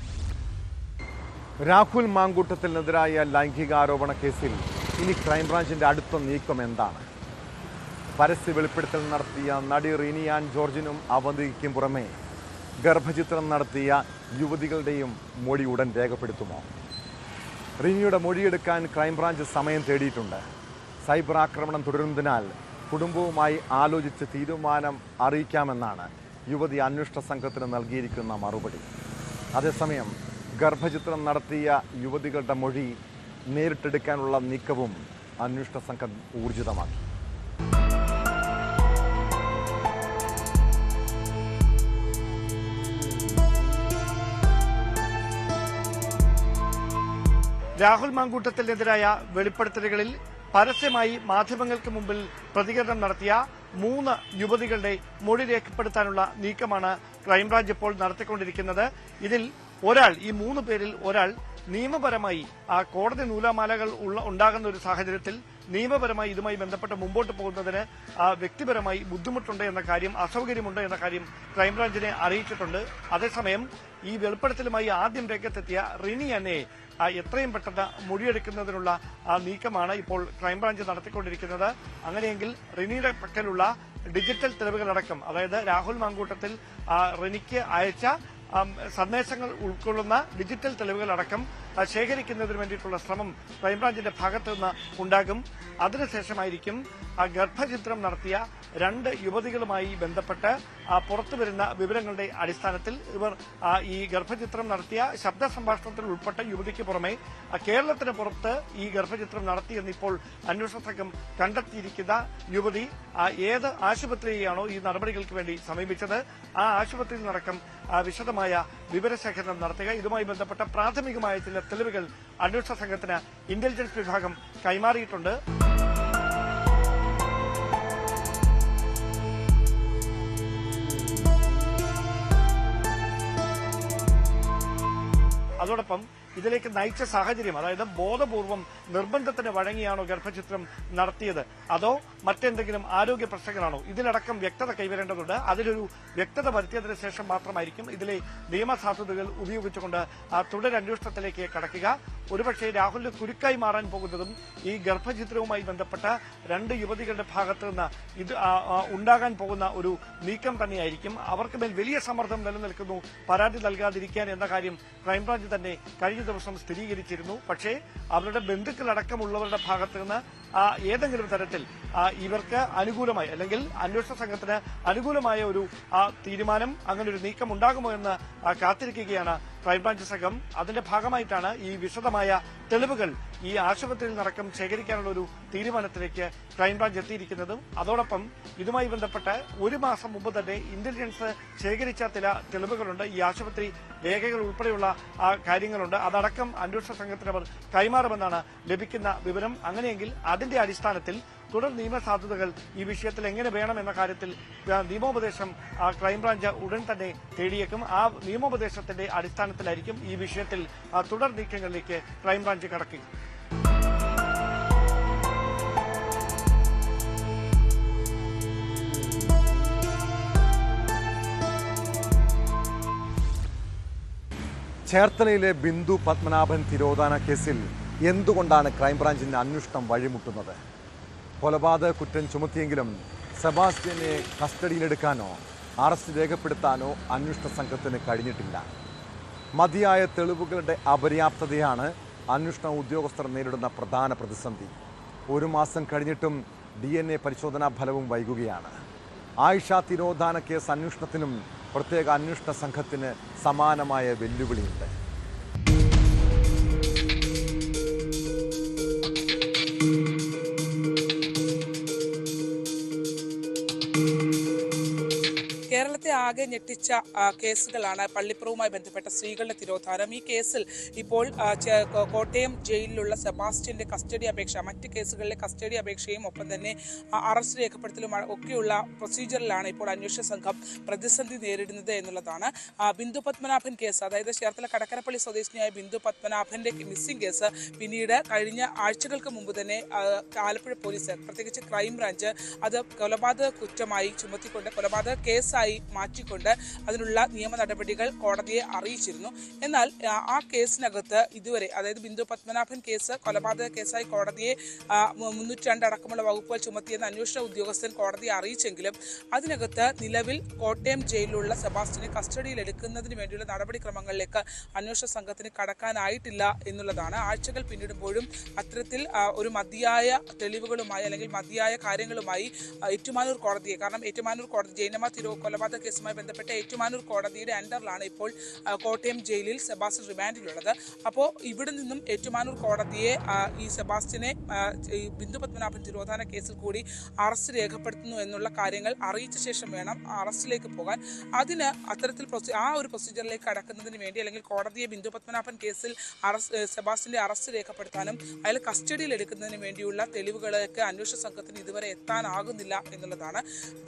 രാഹുൽ മാങ്കൂട്ടത്തിനെതിരായ ലൈംഗികാരോപണ കേസിൽ ഇനി ക്രൈംബ്രാഞ്ചിന്റെ അടുത്ത നീക്കം എന്താണ്? പരസ്യ വെളിപ്പെടുത്തൽ നടത്തിയ നടി റീനി ആൻ ജോർജിനും അവന്തിക്കും പുറമെ ഗർഭചിത്രം നടത്തിയ യുവതികളുടെയും മൊഴി ഉടൻ രേഖപ്പെടുത്തുമോ? റീനിയുടെ മൊഴിയെടുക്കാൻ ക്രൈംബ്രാഞ്ച് സമയം തേടിയിട്ടുണ്ട്. സൈബർ ആക്രമണം തുടരുന്നതിനാൽ കുടുംബവുമായി ആലോചിച്ച് തീരുമാനം അറിയിക്കാമെന്നാണ് യുവതി അന്വേഷണ സംഘത്തിന് നൽകിയിരിക്കുന്ന മറുപടി. അതേസമയം ഗർഭചിത്രം നടത്തിയ യുവതികളുടെ മൊഴി നേരിട്ടെടുക്കാനുള്ള നീക്കവും അന്വേഷണ സംഘം ഊർജിതമാക്കി. രാഹുൽ മാങ്കൂട്ടത്തിനെതിരായ വെളിപ്പെടുത്തലുകളിൽ പരസ്യമായി മാധ്യമങ്ങൾക്ക് മുമ്പിൽ പ്രതികരണം നടത്തിയ 3 യുവതികളുടെ മൊഴി രേഖപ്പെടുത്താനുള്ള നീക്കമാണ് ക്രൈംബ്രാഞ്ച് ഇപ്പോൾ നടത്തിക്കൊണ്ടിരിക്കുന്നത്. ഇതിൽ ഒരാൾ, ഈ 3 പേരിൽ ഒരാൾ നിയമപരമായി ആ കോടതി നൂലാമാലകൾ ഉണ്ടാകുന്ന ഒരു സാഹചര്യത്തിൽ നിയമപരമായി ഇതുമായി ബന്ധപ്പെട്ട് മുമ്പോട്ട് പോകുന്നതിന് വ്യക്തിപരമായി ബുദ്ധിമുട്ടുണ്ട് എന്ന കാര്യം, അസൗകര്യമുണ്ട് എന്ന കാര്യം ക്രൈംബ്രാഞ്ചിനെ അറിയിച്ചിട്ടുണ്ട്. അതേസമയം ഈ വെളിപ്പെടുത്തലുമായി ആദ്യം രംഗത്തെത്തിയ റിനി അന്നയെ എത്രയും പെട്ടെന്ന് മൊഴിയെടുക്കുന്നതിനുള്ള നീക്കമാണ് ഇപ്പോൾ ക്രൈംബ്രാഞ്ച് നടത്തിക്കൊണ്ടിരിക്കുന്നത്. അങ്ങനെയെങ്കിൽ റിനിയുടെ പക്കലുള്ള ഡിജിറ്റൽ തെളിവുകളടക്കം, അതായത് രാഹുൽ മാങ്കൂട്ടത്തിൽ റിനിക്ക് അയച്ച സന്ദേശങ്ങൾ ഉൾക്കൊള്ളുന്ന ഡിജിറ്റൽ തെളിവുകളടക്കം ശേഖരിക്കുന്നതിന് വേണ്ടിയിട്ടുള്ള ശ്രമം ക്രൈംബ്രാഞ്ചിന്റെ ഭാഗത്തു നിന്ന് ഉണ്ടാകും. അതിനുശേഷമായിരിക്കും ഗർഭചിത്രം നടത്തിയ 2 യുവതികളുമായി ബന്ധപ്പെട്ട് പുറത്തുവരുന്ന വിവരങ്ങളുടെ അടിസ്ഥാനത്തിൽ ഇവർ ഈ ഗർഭചിത്രം നടത്തിയ ശബ്ദ സംഭാഷണത്തിൽ ഉൾപ്പെട്ട യുവതിക്ക് പുറമെ കേരളത്തിന് പുറത്ത് ഈ ഗർഭചിത്രം നടത്തിയെന്നിപ്പോൾ അന്വേഷണ സംഘം കണ്ടെത്തിയിരിക്കുന്ന യുവതി ഏത് ആശുപത്രിയെയാണോ ഈ നടപടികൾക്ക് വേണ്ടി സമീപിച്ചത്, ആ ആശുപത്രിയിൽ നടക്കം വിശദമായ വിവരശേഖരണം നടത്തുക, ഇതുമായി ബന്ധപ്പെട്ട പ്രാഥമികമായ ചില തെളിവുകൾ അന്വേഷണ സംഘത്തിന് ഇന്റലിജൻസ് വിഭാഗം കൈമാറിയിട്ടുണ്ട്. അതോടൊപ്പം ഇതിലേക്ക് നയിച്ച സാഹചര്യം, അതായത് ബോധപൂർവം നിർബന്ധത്തിന് വഴങ്ങിയാണോ ഗർഭചിത്രം നടത്തിയത്, അതോ മറ്റെന്തെങ്കിലും ആരോഗ്യ പ്രശ്നങ്ങളാണോ, ഇതിലടക്കം വ്യക്തത കൈവരേണ്ടതുണ്ട്. അതിലൊരു വ്യക്തത വരുത്തിയതിനു ശേഷം മാത്രമായിരിക്കും ഇതിലെ നിയമസാധുതകൾ ഉപയോഗിച്ചുകൊണ്ട് തുടരന്വേഷണത്തിലേക്ക് കടക്കുക. ഒരുപക്ഷെ രാഹുലിന് കുരുക്കായി മാറാൻ പോകുന്നതും ഈ ഗർഭചിത്രവുമായി ബന്ധപ്പെട്ട 2 യുവതികളുടെ ഭാഗത്ത് നിന്ന് ഇത് ഉണ്ടാകാൻ പോകുന്ന ഒരു നീക്കം തന്നെയായിരിക്കും. അവർക്ക് മേൽ വലിയ സമ്മർദ്ദം നിലനിൽക്കുന്നു പരാതി നൽകാതിരിക്കാൻ എന്ന കാര്യം ക്രൈംബ്രാഞ്ച് തന്നെ കഴിഞ്ഞ ദിവസം സ്ഥിരീകരിച്ചിരുന്നു. പക്ഷേ അവരുടെ ബന്ധുക്കളടക്കമുള്ളവരുടെ ഭാഗത്ത് നിന്ന് ഏതെങ്കിലും തരത്തിൽ ഇവർക്ക് അനുകൂലമായി അല്ലെങ്കിൽ അന്വേഷണ സംഘത്തിന് അനുകൂലമായ ഒരു തീരുമാനം, അങ്ങനെ ഒരു നീക്കം ഉണ്ടാകുമോ എന്ന് കാത്തിരിക്കുകയാണ് ക്രൈംബ്രാഞ്ച് സംഘം. അതിന്റെ ഭാഗമായിട്ടാണ് ഈ വിശദമായ തെളിവുകൾ ഈ ആശുപത്രിയിൽ നടക്കം ശേഖരിക്കാനുള്ള ഒരു തീരുമാനത്തിലേക്ക് ക്രൈംബ്രാഞ്ച് എത്തിയിരിക്കുന്നതും. അതോടൊപ്പം ഇതുമായി ബന്ധപ്പെട്ട് 1 മാസം മുമ്പ് തന്നെ ഇന്റലിജൻസ് ശേഖരിച്ച ചില തെളിവുകളുണ്ട്. ഈ ആശുപത്രി രേഖകൾ ഉൾപ്പെടെയുള്ള കാര്യങ്ങളുണ്ട്. അതടക്കം അന്വേഷണ സംഘത്തിന് അവർ കൈമാറുമെന്നാണ് ലഭിക്കുന്ന വിവരം. അങ്ങനെയെങ്കിൽ അതിന്റെ അടിസ്ഥാനത്തിൽ തുടർ നിയമ സാധ്യതകൾ ഈ വിഷയത്തിൽ എങ്ങനെ വേണം എന്ന കാര്യത്തിൽ നിയമോപദേശം ക്രൈംബ്രാഞ്ച് ഉടൻ തന്നെ തേടിയേക്കും. ആ നിയമോപദേശത്തിന്റെ അടിസ്ഥാനത്തിലായിരിക്കും ഈ വിഷയത്തിൽ തുടർ നീക്കങ്ങളിലേക്ക് ക്രൈംബ്രാഞ്ച് കടക്കുക. ചേർത്തലയിലെ ബിന്ദു പത്മനാഭൻ തിരോധാന കേസിൽ എന്തുകൊണ്ടാണ് ക്രൈംബ്രാഞ്ചിന്റെ അന്വേഷണം വഴിമുട്ടുന്നത്? കൊലപാതക കുറ്റം ചുമത്തിയെങ്കിലും സെബാസ്റ്റ്യനെ കസ്റ്റഡിയിലെടുക്കാനോ അറസ്റ്റ് രേഖപ്പെടുത്താനോ അന്വേഷണ സംഘത്തിന് കഴിഞ്ഞിട്ടില്ല. മതിയായ തെളിവുകളുടെ അപര്യാപ്തതയാണ് അന്വേഷണ ഉദ്യോഗസ്ഥർ നേരിടുന്ന പ്രധാന പ്രതിസന്ധി. 1 മാസം കഴിഞ്ഞിട്ടും DNA പരിശോധനാ ഫലവും വൈകുകയാണ്. ആയിഷ തിരോധാന കേസ് അന്വേഷണത്തിനും പ്രത്യേക അന്വേഷണ സംഘത്തിന് സമാനമായ വെല്ലുവിളിയുണ്ട്. കേരളത്തെ ആകെ ഞെട്ടിച്ച കേസുകളാണ് പള്ളിപ്പുറവുമായി ബന്ധപ്പെട്ട സ്ത്രീകളുടെ തിരോധാനം. ഈ കേസിൽ ഇപ്പോൾ കോട്ടയം ജയിലിലുള്ള സെബാസ്റ്റ്യന്റെ കസ്റ്റഡി അപേക്ഷ, മറ്റ് കേസുകളിലെ കസ്റ്റഡി അപേക്ഷയും ഒപ്പം തന്നെ അറസ്റ്റ് രേഖപ്പെടുത്തലും ഒക്കെയുള്ള പ്രൊസീജിയറിലാണ് ഇപ്പോൾ അന്വേഷണ സംഘം പ്രതിസന്ധി നേരിടുന്നത് എന്നുള്ളതാണ്. ബിന്ദു പത്മനാഭൻ കേസ്, അതായത് ചേർത്തല കടക്കരപ്പള്ളി സ്വദേശിനിയായ ബിന്ദു പത്മനാഭന്റെ മിസ്സിംഗ് കേസ് പിന്നീട് കഴിഞ്ഞ ആഴ്ചകൾക്ക് മുമ്പ് തന്നെ ആലപ്പുഴ പോലീസ്, പ്രത്യേകിച്ച് ക്രൈംബ്രാഞ്ച് അത് കൊലപാതക കുറ്റമായി ചുമത്തിക്കൊണ്ട് കൊലപാതക കേസായി മാറ്റിക്കൊണ്ട് അതിനുള്ള നിയമ നടപടികൾ കോടതിയെ അറിയിച്ചിരുന്നു. എന്നാൽ ആ കേസിനകത്ത് ഇതുവരെ, അതായത് ബിന്ദു പത്മനാഭൻ കേസ് കൊലപാതക കേസായി കോടതിയെ 302 അടക്കമുള്ള വകുപ്പുകൾ ചുമത്തിയെന്ന് അന്വേഷണ ഉദ്യോഗസ്ഥൻ കോടതിയെ അറിയിച്ചെങ്കിലും അതിനകത്ത് നിലവിൽ കോട്ടയം ജയിലിലുള്ള സെബാസ്റ്റ്യനെ കസ്റ്റഡിയിൽ എടുക്കുന്നതിന് വേണ്ടിയുള്ള നടപടിക്രമങ്ങളിലേക്ക് അന്വേഷണ സംഘത്തിന് കടക്കാനായിട്ടില്ല എന്നുള്ളതാണ്. ആഴ്ചകൾ പിന്നിടുമ്പോഴും അത്തരത്തിൽ ഒരു മതിയായ തെളിവുകളുമായി അല്ലെങ്കിൽ മതിയായ കാര്യങ്ങളുമായി ഏറ്റുമാനൂർ കോടതിയെ, കാരണം ഏറ്റുമാനൂർ കോടതി ജൈനമ്മ കൊലപാതക കേസുമായി ബന്ധപ്പെട്ട ഏറ്റുമാനൂർ കോടതിയുടെ അണ്ടറിലാണ് ഇപ്പോൾ കോട്ടയം ജയിലിൽ സെബാസ്റ്റ്യൻ റിമാൻഡിലുള്ളത്. അപ്പോൾ ഇവിടെ നിന്നും ഏറ്റുമാനൂർ കോടതിയെ ഈ സെബാസ്റ്റ്യനെ ബിന്ദു പത്മനാഭൻ തിരോധാന കേസിൽ കൂടി അറസ്റ്റ് രേഖപ്പെടുത്തുന്നു എന്നുള്ള കാര്യങ്ങൾ അറിയിച്ച ശേഷം വേണം അറസ്റ്റിലേക്ക് പോകാൻ. അതിന് അത്തരത്തിൽ ആ ഒരു പ്രൊസീജിയറിലേക്ക് കടക്കുന്നതിന് വേണ്ടി അല്ലെങ്കിൽ കോടതിയെ ബിന്ദു പത്മനാഭൻ കേസിൽ സെബാസ്റ്റ്യന്റെ അറസ്റ്റ് രേഖപ്പെടുത്താനും അയാൾ കസ്റ്റഡിയിൽ എടുക്കുന്നതിന് വേണ്ടിയുള്ള തെളിവുകളിലേക്ക് അന്വേഷണ സംഘത്തിന് ഇതുവരെ എത്താനാകുന്നില്ല എന്നുള്ളതാണ്.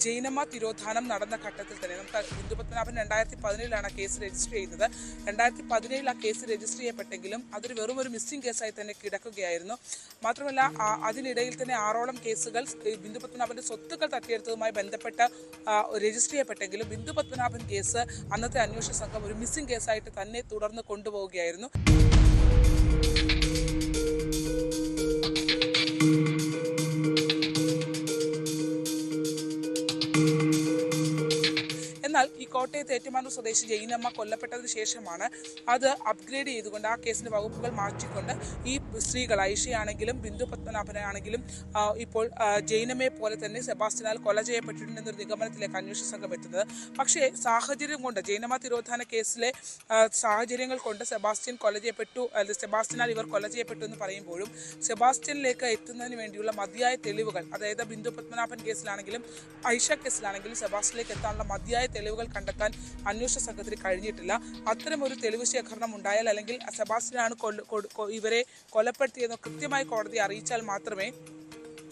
ജൈനമ്മ തിരോധാനം നടന്ന ഘട്ടത്തിൽ തന്നെ ബിന്ദു പത്മനാഭൻ 2017 കേസ് രജിസ്റ്റർ ചെയ്യുന്നത്. 2017 ആ കേസ് രജിസ്റ്റർ ചെയ്യപ്പെട്ടെങ്കിലും അതൊരു വെറും ഒരു മിസ്സിംഗ് കേസായി തന്നെ കിടക്കുകയായിരുന്നു. മാത്രമല്ല അതിനിടയിൽ തന്നെ 6ഓളം കേസുകൾ ബിന്ദു പത്മനാഭന്റെ സ്വത്തുക്കൾ തട്ടിയെടുത്തതുമായി ബന്ധപ്പെട്ട് രജിസ്റ്റർ ചെയ്യപ്പെട്ടെങ്കിലും ബിന്ദു പത്മനാഭൻ കേസ് അന്നത്തെ അന്വേഷണ സംഘം ഒരു മിസ്സിംഗ് കേസായിട്ട് തന്നെ തുടർന്ന് കൊണ്ടുപോവുകയായിരുന്നു. എന്നാൽ ഈ കോട്ടയത്ത് ഏറ്റുമാനൂർ സ്വദേശി ജൈനമ്മ കൊല്ലപ്പെട്ടതിന് ശേഷമാണ് അത് അപ്ഗ്രേഡ് ചെയ്തുകൊണ്ട് ആ കേസിന്റെ വകുപ്പുകൾ മാറ്റിക്കൊണ്ട് ഈ സ്ത്രീകൾ ഐഷയാണെങ്കിലും ബിന്ദു പത്മനാഭനാണെങ്കിലും ഇപ്പോൾ ജൈനമ്മയെ പോലെ തന്നെ സെബാസ്റ്റ്യനാൽ കൊല ചെയ്യപ്പെട്ടിട്ടുണ്ടെന്നൊരു നിഗമനത്തിലേക്ക് അന്വേഷണ സംഘം എത്തുന്നത്. പക്ഷേ സാഹചര്യം കൊണ്ട് ജൈനമ്മ തിരോധാന കേസിലെ സാഹചര്യങ്ങൾ കൊണ്ട് സെബാസ്റ്റ്യൻ കൊല ചെയ്യപ്പെട്ടു, സെബാസ്റ്റ്യനാൽ ഇവർ കൊല ചെയ്യപ്പെട്ടു എന്ന് പറയുമ്പോഴും സെബാസ്റ്റ്യനിലേക്ക് എത്തുന്നതിന് വേണ്ടിയുള്ള മതിയായ തെളിവുകൾ, അതായത് ബിന്ദു പത്മനാഭൻ കേസിലാണെങ്കിലും ഐഷ കേസിലാണെങ്കിലും സെബാസ്റ്റ്യനിലേക്ക് എത്താനുള്ള മതിയായ തെളിവുകൾ കണ്ടെത്താൻ അന്വേഷണ സംഘത്തിന് കഴിഞ്ഞിട്ടില്ല. അത്തരം ഒരു തെളിവ് ശേഖരണം ഉണ്ടായാൽ അല്ലെങ്കിൽ സെബാസ്റ്റ്യനാണ് ഇവരെ കൊലപ്പെടുത്തിയെന്ന് കൃത്യമായി കോടതിയെ അറിയിച്ചാൽ മാത്രമേ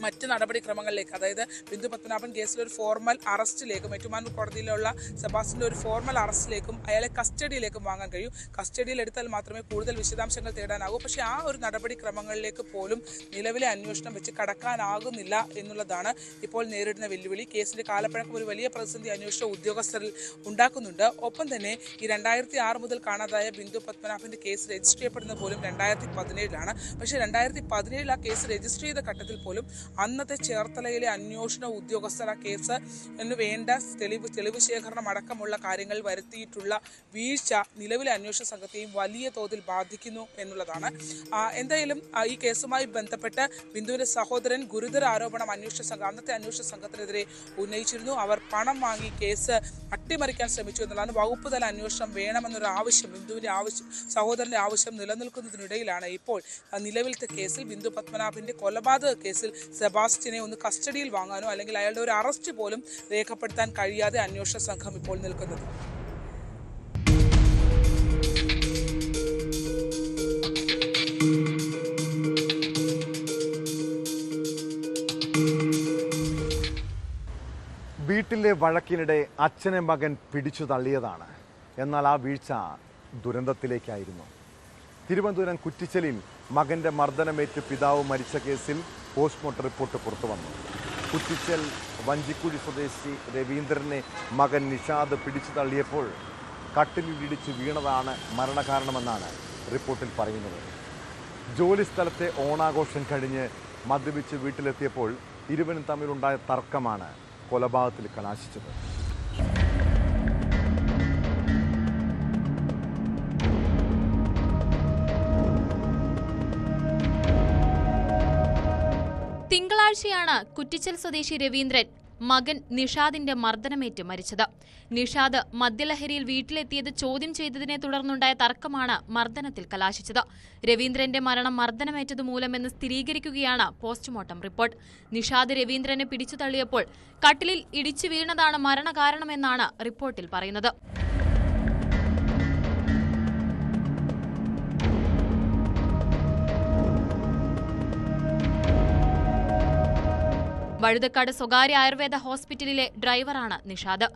മറ്റ് നടപടിക്രമങ്ങളിലേക്ക്, അതായത് ബിന്ദു പത്മനാഭൻ കേസിൽ ഒരു ഫോർമൽ അറസ്റ്റിലേക്കും ഏറ്റുമാനൂർ കോടതിയിലുള്ള സെബാസ്റ്റ്യൻ്റെ ഒരു ഫോർമൽ അറസ്റ്റിലേക്കും അയാളെ കസ്റ്റഡിയിലേക്കും വാങ്ങാൻ കഴിയും. കസ്റ്റഡിയിൽ എടുത്താൽ മാത്രമേ കൂടുതൽ വിശദാംശങ്ങൾ തേടാനാകൂ. പക്ഷേ ആ ഒരു നടപടിക്രമങ്ങളിലേക്ക് പോലും നിലവിലെ അന്വേഷണം വെച്ച് കടക്കാനാകുന്നില്ല എന്നുള്ളതാണ് ഇപ്പോൾ നേരിടുന്ന വെല്ലുവിളി. കേസിന്റെ കാലപ്പഴക്കം ഒരു വലിയ പ്രതിസന്ധി അന്വേഷണ ഉദ്യോഗസ്ഥരിൽ ഉണ്ടാക്കുന്നുണ്ട്. ഒപ്പം തന്നെ ഈ 2006 മുതൽ കാണാതായ ബിന്ദു പത്മനാഭന്റെ കേസ് രജിസ്റ്റർ ചെയ്യപ്പെടുന്നത് പോലും 2017 പക്ഷേ 2017 ആ കേസ് രജിസ്റ്റർ ചെയ്ത ഘട്ടത്തിൽ പോലും അന്നത്തെ ചേർത്തലയിലെ അന്വേഷണ ഉദ്യോഗസ്ഥർ ആ കേസ് വേണ്ട തെളിവ് ശേഖരണം അടക്കമുള്ള കാര്യങ്ങൾ വരുത്തിയിട്ടുള്ള വീഴ്ച നിലവിലെ അന്വേഷണ സംഘത്തെയും വലിയ തോതിൽ ബാധിക്കുന്നു എന്നുള്ളതാണ്. എന്തായാലും ഈ കേസുമായി ബന്ധപ്പെട്ട് ബിന്ദുവിന്റെ സഹോദരൻ ഗുരുതര ആരോപണം അന്നത്തെ അന്വേഷണ സംഘത്തിനെതിരെ ഉന്നയിച്ചിരുന്നു. അവർ പണം വാങ്ങി കേസ് അട്ടിമറിക്കാൻ ശ്രമിച്ചു എന്നുള്ളതാണ്. വകുപ്പ് തല അന്വേഷണം വേണമെന്നൊരു ആവശ്യം, ബിന്ദുവിന്റെ സഹോദരന്റെ ആവശ്യം നിലനിൽക്കുന്നതിനിടയിലാണ് ഇപ്പോൾ നിലവിലത്തെ കേസിൽ ബിന്ദു പത്മനാഭന്റെ കൊലപാതക കേസിൽ സെബാസ്റ്റ്യനെ ഒന്ന് കസ്റ്റഡിയിൽ വാങ്ങാനോ അല്ലെങ്കിൽ അയാളുടെ ഒരു അറസ്റ്റ് പോലും രേഖപ്പെടുത്താൻ കഴിയാതെ അന്വേഷണ സംഘം ഇപ്പോൾ നിൽക്കുന്നത്. വീട്ടിലെ വഴക്കിനിടെ അച്ഛനെ മകൻ പിടിച്ചു തള്ളിയതാണ്. എന്നാൽ ആ വീഴ്ച ദുരന്തത്തിലേക്കായിരുന്നു. തിരുവനന്തപുരം കുറ്റിച്ചലിൽ മകന്റെ മർദ്ദനമേറ്റ് പിതാവ് മരിച്ച കേസിൽ പോസ്റ്റ്മോർട്ടം റിപ്പോർട്ട് പുറത്തു വന്നു. കുറ്റിച്ചൽ വഞ്ചിക്കുഴി സ്വദേശി രവീന്ദ്രനെ മകൻ നിഷാദ് പിടിച്ചു തള്ളിയപ്പോൾ കട്ടിലിടിച്ച് വീണതാണ് മരണകാരണമെന്നാണ് റിപ്പോർട്ടിൽ പറയുന്നത്. ജോലിസ്ഥലത്തെ ഓണാഘോഷം കഴിഞ്ഞ് മദ്യപിച്ച് വീട്ടിലെത്തിയപ്പോൾ ഇരുവരും തമ്മിലുണ്ടായ തർക്കമാണ് കൊലപാതകത്തിൽ കലാശിച്ചത്. തിങ്കളാഴ്ചയാണ് കുറ്റിച്ചൽ സ്വദേശി രവീന്ദ്രൻ മകൻ നിഷാദിന്റെ മർദ്ദനമേറ്റ് മരിച്ചത്. നിഷാദ് മദ്യലഹരിയിൽ വീട്ടിലെത്തിയത് ചോദ്യം ചെയ്തതിനെ തുടർന്നുണ്ടായ തർക്കമാണ് മർദ്ദനത്തിൽ കലാശിച്ചത്. രവീന്ദ്രന്റെ മരണം മർദ്ദനമേറ്റത് മൂലമെന്ന് സ്ഥിരീകരിക്കുകയാണ് പോസ്റ്റ്മോർട്ടം റിപ്പോർട്ട്. നിഷാദ് രവീന്ദ്രനെ പിടിച്ചു തള്ളിയപ്പോൾ കട്ടിലിൽ ഇടിച്ചു വീണതാണ് മരണകാരണമെന്നാണ് റിപ്പോർട്ടിൽ പറയുന്നത്. വഴുതക്കാട് സ്വകാര്യ ആയുർവേദ ഹോസ്പിറ്റലിലെ ഡ്രൈവറാണ് നിഷാദ്.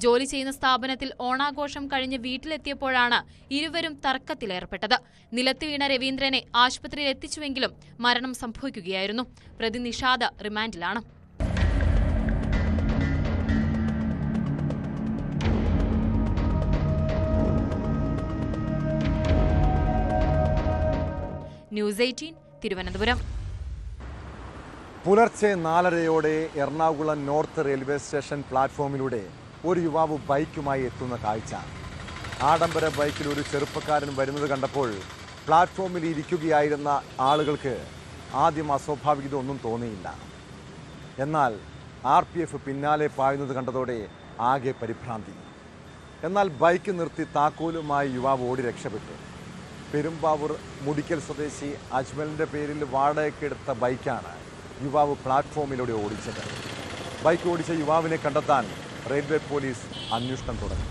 ജോലി ചെയ്യുന്ന സ്ഥാപനത്തിൽ ഓണാഘോഷം കഴിഞ്ഞ് വീട്ടിലെത്തിയപ്പോഴാണ് ഇരുവരും തർക്കത്തിലേർപ്പെട്ടത്. നിലത്ത് വീണ രവീന്ദ്രനെ ആശുപത്രിയിൽ എത്തിച്ചുവെങ്കിലും മരണം സംഭവിക്കുകയായിരുന്നു. പ്രതി നിഷാദ് റിമാൻഡിലാണ്. ന്യൂസ് 18 തിരുവനന്തപുരം. പുലർച്ചെ 4:30 എറണാകുളം നോർത്ത് റെയിൽവേ സ്റ്റേഷൻ പ്ലാറ്റ്ഫോമിലൂടെ ഒരു യുവാവ് ബൈക്കുമായി എത്തുന്ന കാഴ്ച. ആഡംബര ബൈക്കിൽ ഒരു ചെറുപ്പക്കാരൻ വരുന്നത് കണ്ടപ്പോൾ പ്ലാറ്റ്ഫോമിൽ ഇരിക്കുകയായിരുന്ന ആളുകൾക്ക് ആദ്യം അസ്വാഭാവികത ഒന്നും തോന്നിയില്ല. എന്നാൽ RPF പിന്നാലെ പായുന്നത് കണ്ടതോടെ ആകെ പരിഭ്രാന്തി. എന്നാൽ ബൈക്ക് നിർത്തി താക്കോലുമായി യുവാവ് ഓടി രക്ഷപ്പെട്ടു. പെരുമ്പാവൂർ മുടിക്കൽ സ്വദേശി അജ്മലിൻ്റെ പേരിൽ വാടകയ്ക്കെടുത്ത ബൈക്കാണ് യുവാവ് പ്ലാറ്റ്ഫോമിലൂടെ ഓടിച്ചത്. ബൈക്ക് ഓടിച്ച യുവാവിനെ കണ്ടെത്താൻ റെയിൽവേ പോലീസ് അന്വേഷണം തുടങ്ങി.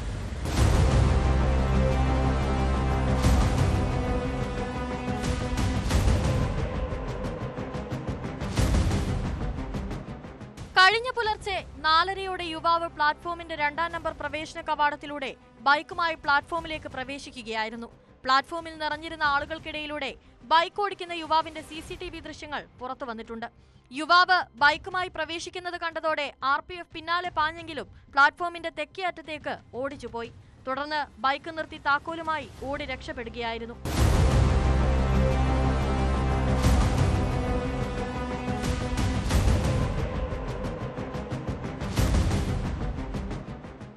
കഴിഞ്ഞ പുലർച്ചെ 4:30 യുവാവ് പ്ലാറ്റ്ഫോമിന്റെ 2ാം നമ്പർ പ്രവേശന കവാടത്തിലൂടെ ബൈക്കുമായി പ്ലാറ്റ്ഫോമിലേക്ക് പ്രവേശിക്കുകയായിരുന്നു. പ്ലാറ്റ്ഫോമിൽ നിറഞ്ഞിരുന്ന ആളുകൾക്കിടയിലൂടെ ബൈക്ക് ഓടിക്കുന്ന യുവാവിന്റെ CCTV ദൃശ്യങ്ങൾ പുറത്തു വന്നിട്ടുണ്ട്. യുവാവ് ബൈക്കുമായി പ്രവേശിക്കുന്നത് കണ്ടതോടെ RPF പിന്നാലെ പാഞ്ഞെങ്കിലും പ്ലാറ്റ്ഫോമിന്റെ തെക്കേ അറ്റത്തേക്ക് ഓടിച്ചുപോയി. തുടർന്ന് ബൈക്ക് നിർത്തി താക്കോലുമായി ഓടി രക്ഷപ്പെടുകയായിരുന്നു.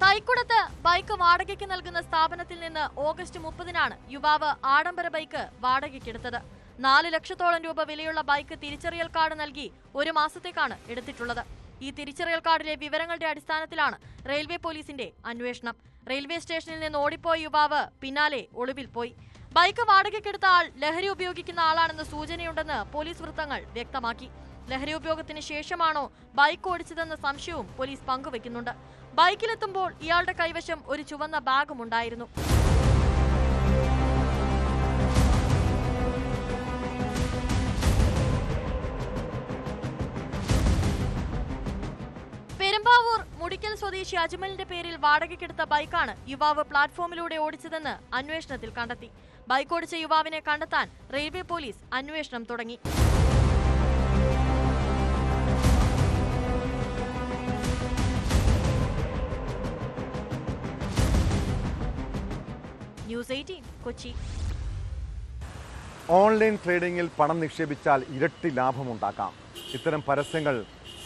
തൈക്കുടത്ത് ബൈക്ക് വാടകയ്ക്ക് നൽകുന്ന സ്ഥാപനത്തിൽ നിന്ന് ഓഗസ്റ്റ് 30-നാണ് യുവാവ് ആഡംബര ബൈക്ക് വാടകയ്ക്കെടുത്തത്. 4 ലക്ഷത്തോളം രൂപ വിലയുള്ള ബൈക്ക് തിരിച്ചറിയൽ കാർഡ് നൽകി 1 മാസത്തേക്കാണ് എടുത്തിട്ടുള്ളത്. ഈ തിരിച്ചറിയൽ കാർഡിലെ വിവരങ്ങളുടെ അടിസ്ഥാനത്തിലാണ് റെയിൽവേ പോലീസിന്റെ അന്വേഷണം. റെയിൽവേ സ്റ്റേഷനിൽ നിന്ന് ഓടിപ്പോയ യുവാവ് പിന്നാലെ ഒളിവിൽ പോയി. ബൈക്ക് വാടകയ്ക്കെടുത്ത ആൾ ലഹരി ഉപയോഗിക്കുന്ന ആളാണെന്ന് സൂചനയുണ്ടെന്ന് പോലീസ് വൃത്തങ്ങൾ വ്യക്തമാക്കി. ലഹരി ഉപയോഗത്തിന് ശേഷമാണോ ബൈക്ക് ഓടിച്ചതെന്ന സംശയവും പോലീസ് പങ്കുവെക്കുന്നുണ്ട്. ബൈക്കിലെത്തുമ്പോൾ ഇയാളുടെ കൈവശം ഒരു ചുവന്ന ബാഗും ഉണ്ടായിരുന്നു. പെരുമ്പാവൂർ മുടിക്കൽ സ്വദേശി അജ്മലിന്റെ പേരിൽ വാടകയ്ക്കെടുത്ത ബൈക്കാണ് യുവാവ് പ്ലാറ്റ്ഫോമിലൂടെ ഓടിച്ചതെന്ന് അന്വേഷണത്തിൽ കണ്ടെത്തി. ബൈക്ക് ഓടിച്ച യുവാവിനെ കണ്ടെത്താൻ റെയിൽവേ പോലീസ് അന്വേഷണം തുടങ്ങി. ന്യൂസ് 18 കൊച്ചി. ഓൺലൈൻ ട്രേഡിംഗിൽ പണം നിക്ഷേപിച്ചാൽ ഇരട്ടി ലാഭമുണ്ടാക്കാം. ഇത്തരം പരസ്യങ്ങൾ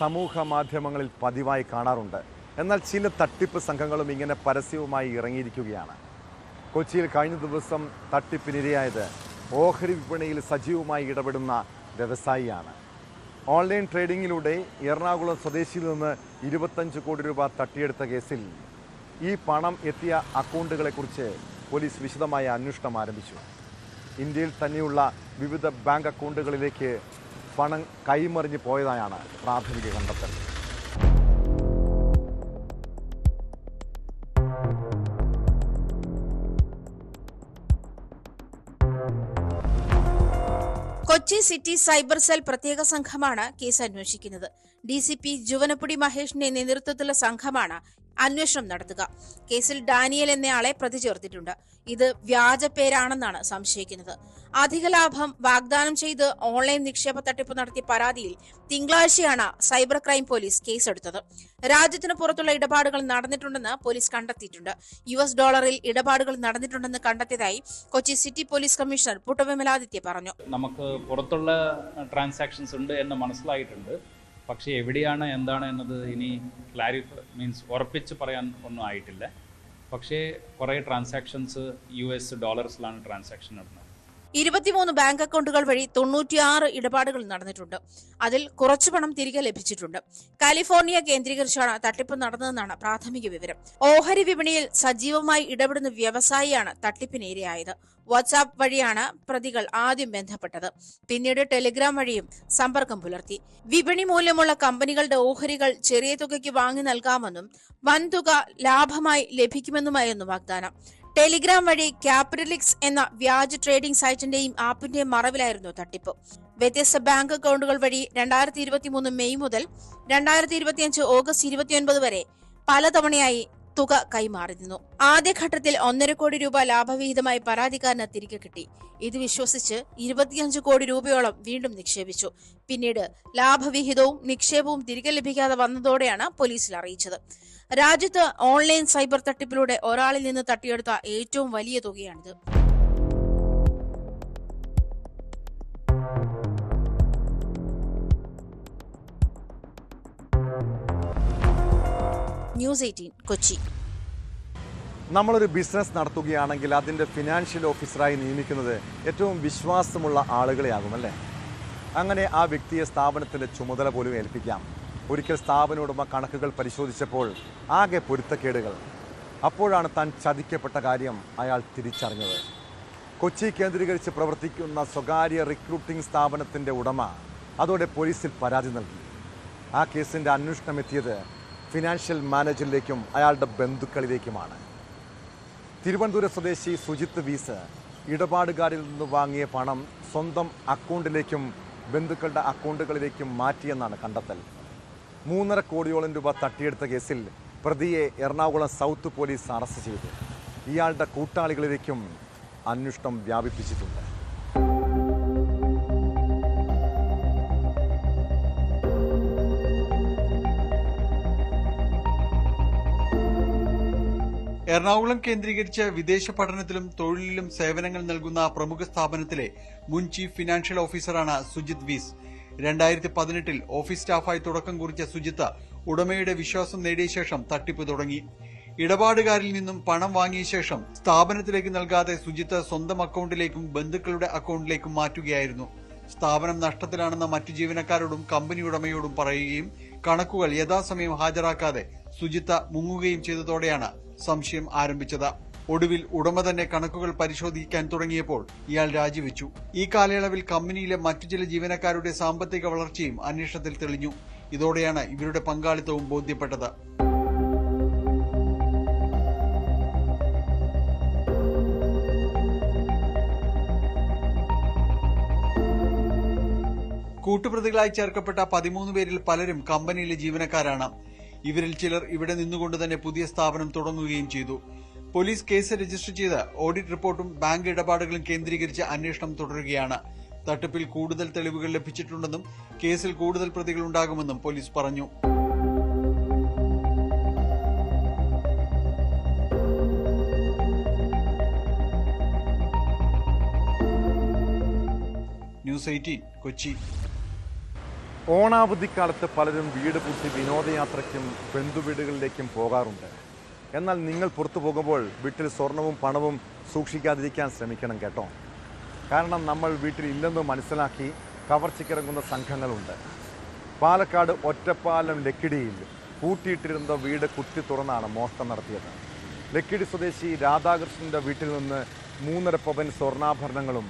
സമൂഹ മാധ്യമങ്ങളിൽ പതിവായി കാണാറുണ്ട്. എന്നാൽ ചില തട്ടിപ്പ് സംഘങ്ങളും ഇങ്ങനെ പരസ്യവുമായി ഇറങ്ങിയിരിക്കുകയാണ്. കൊച്ചിയിൽ കഴിഞ്ഞ ദിവസം തട്ടിപ്പിനിരയായത് ഓഹരി വിപണിയിൽ സജീവമായി ഇടപെടുന്ന വ്യവസായിയാണ്. ഓൺലൈൻ ട്രേഡിംഗിലൂടെ എറണാകുളം സ്വദേശിയിൽ നിന്ന് 25 കോടി രൂപ തട്ടിയെടുത്ത കേസിൽ ഈ പണം എത്തിയ അക്കൗണ്ടുകളെക്കുറിച്ച് പോലീസ് വിശദമായ അന്വേഷണം ആരംഭിച്ചു. ഇന്ത്യയിൽ തന്നെയുള്ള വിവിധ ബാങ്ക് അക്കൗണ്ടുകളിലേക്ക് പണം കൈമറിഞ്ഞു പോയതായാണ് പ്രാഥമിക കണ്ടെത്തൽ. കൊച്ചി സിറ്റി സൈബർ സെൽ പ്രത്യേക സംഘമാണ് കേസ് അന്വേഷിക്കുന്നത്. DCP ജുവനപ്പുടി മഹേഷിന്റെ നേതൃത്വത്തിലുള്ള സംഘമാണ് അന്വേഷണം നടത്തുക. കേസിൽ ഡാനിയൽ എന്നയാളെ പ്രതി ചേർത്തിട്ടുണ്ട്. ഇത് വ്യാജ പേരാണെന്നാണ് സംശയിക്കുന്നത്. അധിക ലാഭം വാഗ്ദാനം ചെയ്ത് ഓൺലൈൻ നിക്ഷേപ തട്ടിപ്പ് നടത്തിയ പരാതിയിൽ തിങ്കളാഴ്ചയാണ് സൈബർ ക്രൈം പോലീസ് കേസെടുത്തത്. രാജ്യത്തിന് പുറത്തുള്ള ഇടപാടുകൾ നടന്നിട്ടുണ്ടെന്ന് പോലീസ് കണ്ടെത്തിയിട്ടുണ്ട്. $ഡോളറിൽ ഇടപാടുകൾ നടന്നിട്ടുണ്ടെന്ന് കണ്ടെത്തിയതായി Kochi city police commissioner Puttavimaladitya പറഞ്ഞു. നമുക്ക് പുറത്തുള്ള ട്രാൻസാക്ഷൻസ് ഉണ്ട് എന്ന് മനസ്സിലായിട്ടുണ്ട്. പക്ഷേ എവിടെയാണ് എന്താണ് എന്നത് ഇനി ഉറപ്പിച്ച് പറയാൻ ഒന്നും ആയിട്ടില്ല. പക്ഷേ കുറേ ട്രാൻസാക്ഷൻസ് $ഡോളേഴ്സിലാണ് ട്രാൻസാക്ഷൻ നടന്നത്. 23 ബാങ്ക് അക്കൗണ്ടുകൾ വഴി 96 ഇടപാടുകൾ നടന്നിട്ടുണ്ട്. അതിൽ കുറച്ചു പണം തിരികെ ലഭിച്ചിട്ടുണ്ട്. കാലിഫോർണിയ കേന്ദ്രീകരിച്ചാണ് തട്ടിപ്പ് നടന്നതെന്നാണ് പ്രാഥമിക വിവരം. ഓഹരി വിപണിയിൽ സജീവമായി ഇടപെടുന്ന വ്യവസായിയാണ് തട്ടിപ്പിനിരയായത്. വാട്സാപ്പ് വഴിയാണ് പ്രതികൾ ആദ്യം ബന്ധപ്പെട്ടത്. പിന്നീട് ടെലിഗ്രാം വഴിയും സമ്പർക്കം പുലർത്തി. വിപണി മൂല്യമുള്ള കമ്പനികളുടെ ഓഹരികൾ ചെറിയ തുകയ്ക്ക് വാങ്ങി നൽകാമെന്നും വൻതുക ലാഭമായി ലഭിക്കുമെന്നുമായിരുന്നു വാഗ്ദാനം. ടെലിഗ്രാം വഴി ക്യാപിറ്റലിക്സ് എന്ന വ്യാജ ട്രേഡിംഗ് സൈറ്റിന്റെയും ആപ്പിന്റെയും മറവിലായിരുന്നു തട്ടിപ്പ്. വ്യത്യസ്ത ബാങ്ക് അക്കൗണ്ടുകൾ വഴി 2023 മെയ് മുതൽ 2025 ഓഗസ്റ്റ് 29 വരെ പലതവണയായി തുക കൈമാറിയിരുന്നു. ആദ്യഘട്ടത്തിൽ 1.5 കോടി രൂപ ലാഭവിഹിതമായി പരാതിക്കാരന് തിരികെ കിട്ടി. ഇത് വിശ്വസിച്ച് 25 കോടി രൂപയോളം വീണ്ടും നിക്ഷേപിച്ചു. പിന്നീട് ലാഭവിഹിതവും നിക്ഷേപവും തിരികെ ലഭിക്കാതെ വന്നതോടെയാണ് പോലീസിൽ അറിയിച്ചത്. രാജ്യത്ത് ഓൺലൈൻ സൈബർ തട്ടിപ്പിലൂടെ ഒരാളിൽ നിന്ന് തട്ടിയെടുത്ത ഏറ്റവും വലിയ തുകയാണിത്. ന്യൂസ് 18 കൊച്ചി. നമ്മളൊരു ബിസിനസ് നടത്തുകയാണെങ്കിൽ അതിൻ്റെ ഫിനാൻഷ്യൽ ഓഫീസറായി നിയമിക്കുന്നത് ഏറ്റവും വിശ്വാസമുള്ള ആളുകളെയാകുമല്ലേ? അങ്ങനെ ആ വ്യക്തിയെ സ്ഥാപനത്തിൻ്റെ ചുമതല പോലും ഏൽപ്പിക്കാം. ഒരിക്കൽ സ്ഥാപന ഉടമ കണക്കുകൾ പരിശോധിച്ചപ്പോൾ ആകെ പൊരുത്തക്കേടുകൾ. അപ്പോഴാണ് താൻ ചതിക്കപ്പെട്ട കാര്യം അയാൾ തിരിച്ചറിഞ്ഞത്. കൊച്ചി കേന്ദ്രീകരിച്ച് പ്രവർത്തിക്കുന്ന സ്വകാര്യ റിക്രൂട്ടിംഗ് സ്ഥാപനത്തിൻ്റെ ഉടമ അതോടെ പോലീസിൽ പരാതി നൽകി. ആ കേസിൻ്റെ അന്വേഷണം എത്തിയത് ഫിനാൻഷ്യൽ മാനേജറിലേക്കും അയാളുടെ ബന്ധുക്കളിലേക്കുമാണ്. തിരുവനന്തപുരം സ്വദേശി സുജിത്ത് വീസ് ഇടപാടുകാരിൽ നിന്ന് വാങ്ങിയ പണം സ്വന്തം അക്കൗണ്ടിലേക്കും ബന്ധുക്കളുടെ അക്കൗണ്ടുകളിലേക്കും മാറ്റിയെന്നാണ് കണ്ടെത്തൽ. 3.5 കോടിയോളം രൂപ തട്ടിയെടുത്ത കേസിൽ പ്രതിയെ എറണാകുളം സൗത്ത് പോലീസ് അറസ്റ്റ് ചെയ്തു. ഇയാളുടെ കൂട്ടാളികളിലേക്കും അന്വേഷണം വ്യാപിപ്പിച്ചിട്ടുണ്ട്. എറണാകുളം കേന്ദ്രീകരിച്ച് വിദേശ പഠനത്തിലും തൊഴിലിലും സേവനങ്ങൾ നൽകുന്ന പ്രമുഖ സ്ഥാപനത്തിലെ മുൻ ചീഫ് ഫിനാൻഷ്യൽ ഓഫീസറാണ് സുജിത് വീസ്. 2018 ഓഫീസ് സ്റ്റാഫായി തുടക്കം കുറിച്ച സുജിത്ത് ഉടമയുടെ വിശ്വാസം നേടിയ ശേഷം തട്ടിപ്പ് തുടങ്ങി. ഇടപാടുകാരിൽ നിന്നും പണം വാങ്ങിയ ശേഷം സ്ഥാപനത്തിലേക്ക് നൽകാതെ സുജിത്ത് സ്വന്തം അക്കൗണ്ടിലേക്കും ബന്ധുക്കളുടെ അക്കൗണ്ടിലേക്കും മാറ്റുകയായിരുന്നു. സ്ഥാപനം നഷ്ടത്തിലാണെന്ന മറ്റു ജീവനക്കാരോടും കമ്പനി ഉടമയോടും പറയുകയും കണക്കുകൾ യഥാസമയം ഹാജരാക്കാതെ സുജിത്ത് മുങ്ങുകയും ചെയ്തതോടെയാണ് സംശയം ആരംഭിച്ചത്. ഒടുവിൽ ഉടമ തന്നെ കണക്കുകൾ പരിശോധിക്കാൻ തുടങ്ങിയപ്പോൾ ഇയാൾ രാജിവെച്ചു. ഈ കാലയളവിൽ കമ്പനിയിലെ മറ്റു ചില ജീവനക്കാരുടെ സാമ്പത്തിക വളർച്ചയും അന്വേഷണത്തിൽ തെളിഞ്ഞു. ഇതോടെയാണ് ഇവരുടെ പങ്കാളിത്തവും ബോധ്യപ്പെട്ടത്. കൂട്ടുപ്രതികളായി ചേർക്കപ്പെട്ട 13 പേരിൽ പലരും കമ്പനിയിലെ ജീവനക്കാരാണ്. ഇവരിൽ ചിലർ ഇവിടെ നിന്നുകൊണ്ട് തന്നെ പുതിയ സ്ഥാപനം തുടങ്ങുകയും ചെയ്തു. പോലീസ് കേസ് രജിസ്റ്റർ ചെയ്ത് ഓഡിറ്റ് റിപ്പോർട്ടും ബാങ്ക് ഇടപാടുകളും കേന്ദ്രീകരിച്ച് അന്വേഷണം തുടരുകയാണ്. തട്ടിപ്പിൽ കൂടുതൽ തെളിവുകൾ ലഭിച്ചിട്ടുണ്ടെന്നും കേസിൽ കൂടുതൽ പ്രതികളുണ്ടാകുമെന്നും പോലീസ് പറഞ്ഞു. ന്യൂസ് 18 കൊച്ചി. ഓണാവധിക്കാലത്ത് പലരും വീട് പൂട്ടി വിനോദയാത്രയ്ക്കും ബന്ധുവീടുകളിലേക്കും പോകാറുണ്ട്. എന്നാൽ നിങ്ങൾ പുറത്തു പോകുമ്പോൾ വീട്ടിൽ സ്വർണവും പണവും സൂക്ഷിക്കാതിരിക്കാൻ ശ്രമിക്കണം കേട്ടോ. കാരണം നമ്മൾ വീട്ടിൽ ഇല്ലെന്ന് മനസ്സിലാക്കി കവർച്ചയ്ക്കിറങ്ങുന്ന സംഘങ്ങളുണ്ട്. പാലക്കാട് ഒറ്റപ്പാലം ലക്കിടിയിൽ പൂട്ടിയിട്ടിരുന്ന വീട് കുത്തി തുറന്നാണ് മോഷണം നടത്തിയത്. ലക്കിടി സ്വദേശി രാധാകൃഷ്ണന്റെ വീട്ടിൽ നിന്ന് 3.5 പവൻ സ്വർണ്ണാഭരണങ്ങളും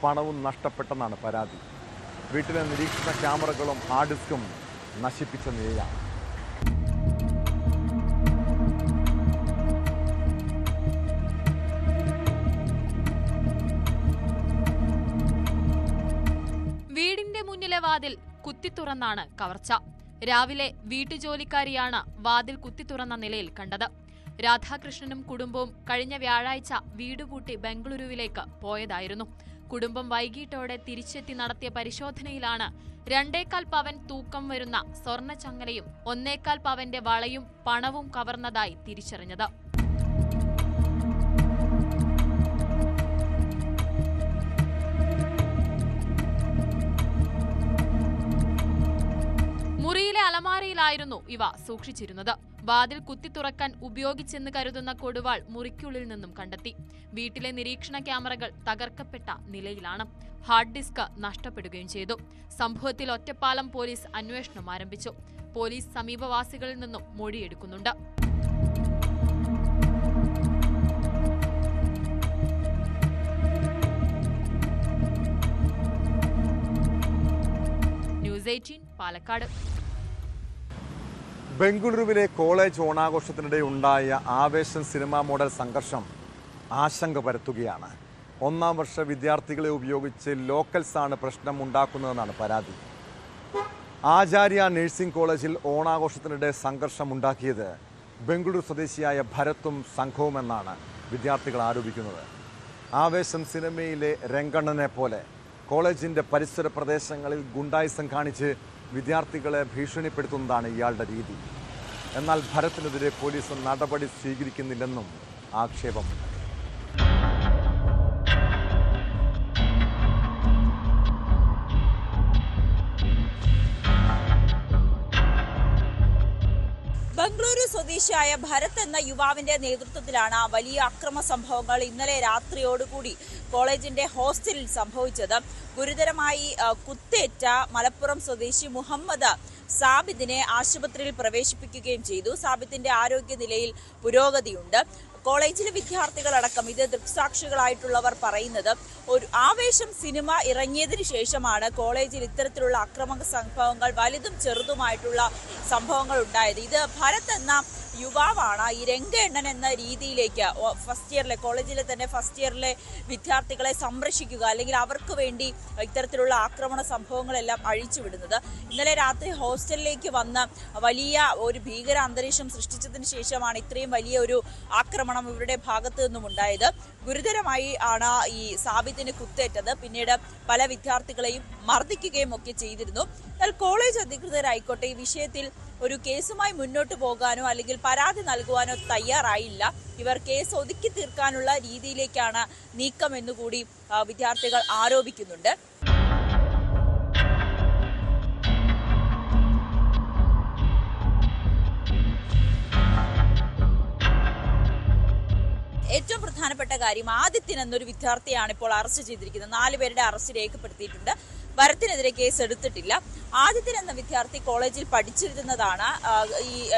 പണവും നഷ്ടപ്പെട്ടെന്നാണ് പരാതി. വീട്ടിലെ നിരീക്ഷണ ക്യാമറകളും ഹാർഡ് ഡിസ്കും നശിപ്പിച്ച നിലയിലാണ്. വീടിന്റെ മുന്നിലെ വാതിൽ കുത്തിത്തുറന്നാണ് കവർച്ച. രാവിലെ വീട്ടുജോലിക്കാരിയാണ് വാതിൽ കുത്തിത്തുറന്ന നിലയിൽ കണ്ടത്. രാധാകൃഷ്ണനും കുടുംബവും കഴിഞ്ഞ വ്യാഴാഴ്ച വീടുപൂട്ടി ബംഗളൂരുവിലേക്ക് പോയതായിരുന്നു. കുടുംബം വൈകിട്ടോടെ തിരിച്ചെത്തി നടത്തിയ പരിശോധനയിലാണ് 2.25 പവൻ തൂക്കം വരുന്ന സ്വർണ്ണച്ചങ്ങലയും 1.25 പവന്റെ വളയും പണവും കവർന്നതായി തിരിച്ചറിഞ്ഞത്. മുറിയിലെ അലമാരയിലായിരുന്നു ഇവ സൂക്ഷിച്ചിരുന്നത്. വാതിൽ കുത്തിത്തുറക്കാൻ ഉപയോഗിച്ചെന്ന് കരുതുന്ന കൊടുവാൾ മുറിക്കുള്ളിൽ നിന്നും കണ്ടെത്തി. വീട്ടിലെ നിരീക്ഷണ ക്യാമറകൾ തകർക്കപ്പെട്ട നിലയിലാണ്. ഹാർഡ് ഡിസ്ക് നഷ്ടപ്പെടുകയും ചെയ്തു. സംഭവത്തിൽ ഒറ്റപ്പാലം പോലീസ് അന്വേഷണം ആരംഭിച്ചു. പോലീസ് സമീപവാസികളിൽ നിന്നും മൊഴിയെടുക്കുന്നുണ്ട്. ന്യൂസ് 18 പാലക്കാട്. ബംഗളൂരുവിലെ കോളേജ് ഓണാഘോഷത്തിനിടെ ഉണ്ടായ ആവേശം സിനിമാ മോഡൽ സംഘർഷം ആശങ്ക പരത്തുകയാണ്. 1ാം വർഷ വിദ്യാർത്ഥികളെ ഉപയോഗിച്ച് ലോക്കൽസാണ് പ്രശ്നം ഉണ്ടാക്കുന്നതെന്നാണ് പരാതി. ആചാര്യ നഴ്സിംഗ് കോളേജിൽ ഓണാഘോഷത്തിനിടെ സംഘർഷമുണ്ടാക്കിയത് ബംഗളൂരു സ്വദേശിയായ ഭരത്തും സംഘവുമെന്നാണ് വിദ്യാർത്ഥികൾ ആരോപിക്കുന്നത്. ആവേശം സിനിമയിലെ രംഗണ്ണനെ പോലെ കോളേജിൻ്റെ പരിസര പ്രദേശങ്ങളിൽ ഗുണ്ടായിസം കാണിച്ച് വിദ്യാർത്ഥികളെ ഭീഷണിപ്പെടുത്തുന്നതാണ് ഇയാളുടെ രീതി. എന്നാൽ ഭരത്തിനെതിരെ പോലീസ് നടപടി സ്വീകരിക്കുന്നില്ലെന്നും ആക്ഷേപമുണ്ട്. ബംഗളൂരു സ്വദേശിയായ ഭരത് എന്ന യുവാവിന്റെ നേതൃത്വത്തിലാണ് വലിയ അക്രമ സംഭവങ്ങൾ ഇന്നലെ രാത്രിയോടുകൂടി കോളേജിന്റെ ഹോസ്റ്റലിൽ സംഭവിച്ചത്. ഗുരുതരമായി കുത്തേറ്റ മലപ്പുറം സ്വദേശി മുഹമ്മദ് സാബിദിനെ ആശുപത്രിയിൽ പ്രവേശിപ്പിക്കുകയും ചെയ്തു. സാബിദിന്റെ ആരോഗ്യനിലയിൽ പുരോഗതിയുണ്ട്. കോളേജിലെ വിദ്യാർത്ഥികളടക്കം ഇത് ദൃക്സാക്ഷികളായിട്ടുള്ളവർ പറയുന്നത് ഒരു ആവേശം സിനിമ ഇറങ്ങിയതിനു ശേഷമാണ് കോളേജിൽ ഇത്തരത്തിലുള്ള അക്രമ സംഭവങ്ങൾ വലുതും ചെറുതുമായിട്ടുള്ള സംഭവങ്ങൾ ഉണ്ടായത്. ഇത് ഭരത് എന്ന യുവാവാണ് ഈ രംഗണ്ണൻ എന്ന രീതിയിലേക്ക് ഫസ്റ്റ് ഇയറിലെ കോളേജിലെ തന്നെ ഫസ്റ്റ് ഇയറിലെ വിദ്യാർത്ഥികളെ സംരക്ഷിക്കുക അല്ലെങ്കിൽ അവർക്ക് വേണ്ടി ഇത്തരത്തിലുള്ള ആക്രമണ സംഭവങ്ങളെല്ലാം അഴിച്ചുവിടുന്നത്. ഇന്നലെ രാത്രി ഹോസ്റ്റലിലേക്ക് വന്ന് വലിയ ഒരു ഭീകര അന്തരീക്ഷം സൃഷ്ടിച്ചതിന് ശേഷമാണ് ഇത്രയും വലിയ ഒരു ആക്രമണം ഇവരുടെ ഭാഗത്തു നിന്നും ഉണ്ടായത്. ഗുരുതരമായി ആണ് ഈ സാബിത്തിന് കുത്തേറ്റത്. പിന്നീട് പല വിദ്യാർത്ഥികളെയും മർദ്ദിക്കുകയും ഒക്കെ ചെയ്തിരുന്നു. എന്നാൽ കോളേജ് അധികൃതരായിക്കോട്ടെ ഈ വിഷയത്തിൽ ഒരു കേസുമായി മുന്നോട്ട് പോകാനോ അല്ലെങ്കിൽ പരാതി നൽകുവാനോ തയ്യാറായില്ല. ഇവർ കേസ് ഒതുക്കി തീർക്കാനുള്ള രീതിയിലേക്കാണ് നീക്കം എന്നുകൂടി വിദ്യാർത്ഥികൾ ആരോപിക്കുന്നുണ്ട്. ഏറ്റവും പ്രധാനപ്പെട്ട കാര്യം ആദിത്യൻ എന്നൊരു വിദ്യാർത്ഥിയാണ് ഇപ്പോൾ അറസ്റ്റ് ചെയ്തിരിക്കുന്നത്. 4 പേരുടെ അറസ്റ്റ് രേഖപ്പെടുത്തിയിട്ടുണ്ട്. ഭരത്തിനെതിരെ കേസ് എടുത്തിട്ടില്ല. ആദിത്യൻ എന്ന വിദ്യാർത്ഥി കോളേജിൽ പഠിച്ചിരുന്നതാണ്.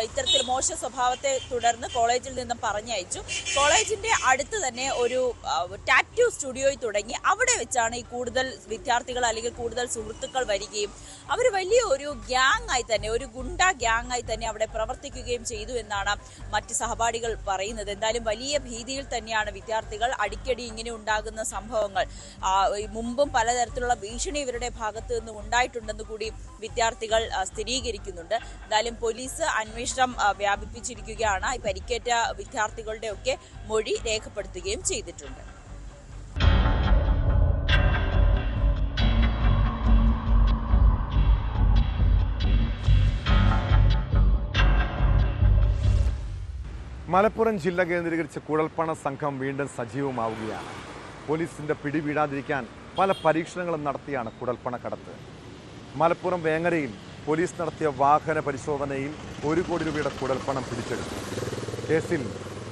ഇത്തരത്തിൽ മോശ സ്വഭാവത്തെ തുടർന്ന് കോളേജിൽ നിന്നും പറഞ്ഞയച്ചു. കോളേജിന്റെ അടുത്ത് തന്നെ ഒരു ടാറ്റു സ്റ്റുഡിയോയിൽ തുടങ്ങി. അവിടെ വെച്ചാണ് ഈ കൂടുതൽ വിദ്യാർത്ഥികൾ അല്ലെങ്കിൽ കൂടുതൽ സുഹൃത്തുക്കൾ വരികയും അവർ വലിയ ഒരു ഗ്യാങ് ആയി തന്നെ ഒരു ഗുണ്ട ഗ്യാങ് ആയി തന്നെ അവിടെ പ്രവർത്തിക്കുകയും ചെയ്തു എന്നാണ് മറ്റ് സഹപാഠികൾ പറയുന്നത്. എന്തായാലും വലിയ ഭീതിയിൽ തന്നെയാണ് വിദ്യാർത്ഥികൾ. അടിക്കടി ഇങ്ങനെ ഉണ്ടാകുന്ന സംഭവങ്ങൾ മുമ്പും പലതരത്തിലുള്ള ഭീഷണി ഇവരുടെ ഭാഗത്ത് നിന്ന് ഉണ്ടായിട്ടുണ്ടെന്ന് കൂടി വിദ്യാർത്ഥികൾ സ്ഥിരീകരിക്കുന്നുണ്ട്. എന്തായാലും പോലീസ് അന്വേഷണം വ്യാപിപ്പിച്ചിരിക്കുകയാണ്. ഈ പരിക്കേറ്റ വിദ്യാർത്ഥികളുടെ ഒക്കെ മൊഴി രേഖപ്പെടുത്തുകയും ചെയ്തിട്ടുണ്ട്. മലപ്പുറം ജില്ല കേന്ദ്രീകരിച്ച് കുഴൽപ്പണ സംഘം വീണ്ടും സജീവമാവുകയാണ്. പോലീസിന്റെ പിടിവീഴാതിരിക്കാൻ പല പരീക്ഷണങ്ങളും നടത്തിയാണ് കുഴൽപ്പണക്കടത്ത്. മലപ്പുറം വേങ്ങരയിൽ പോലീസ് നടത്തിയ വാഹന പരിശോധനയിൽ 1 കോടി രൂപയുടെ കുഴൽപ്പണം പിടിച്ചെടുത്തു. കേസിൽ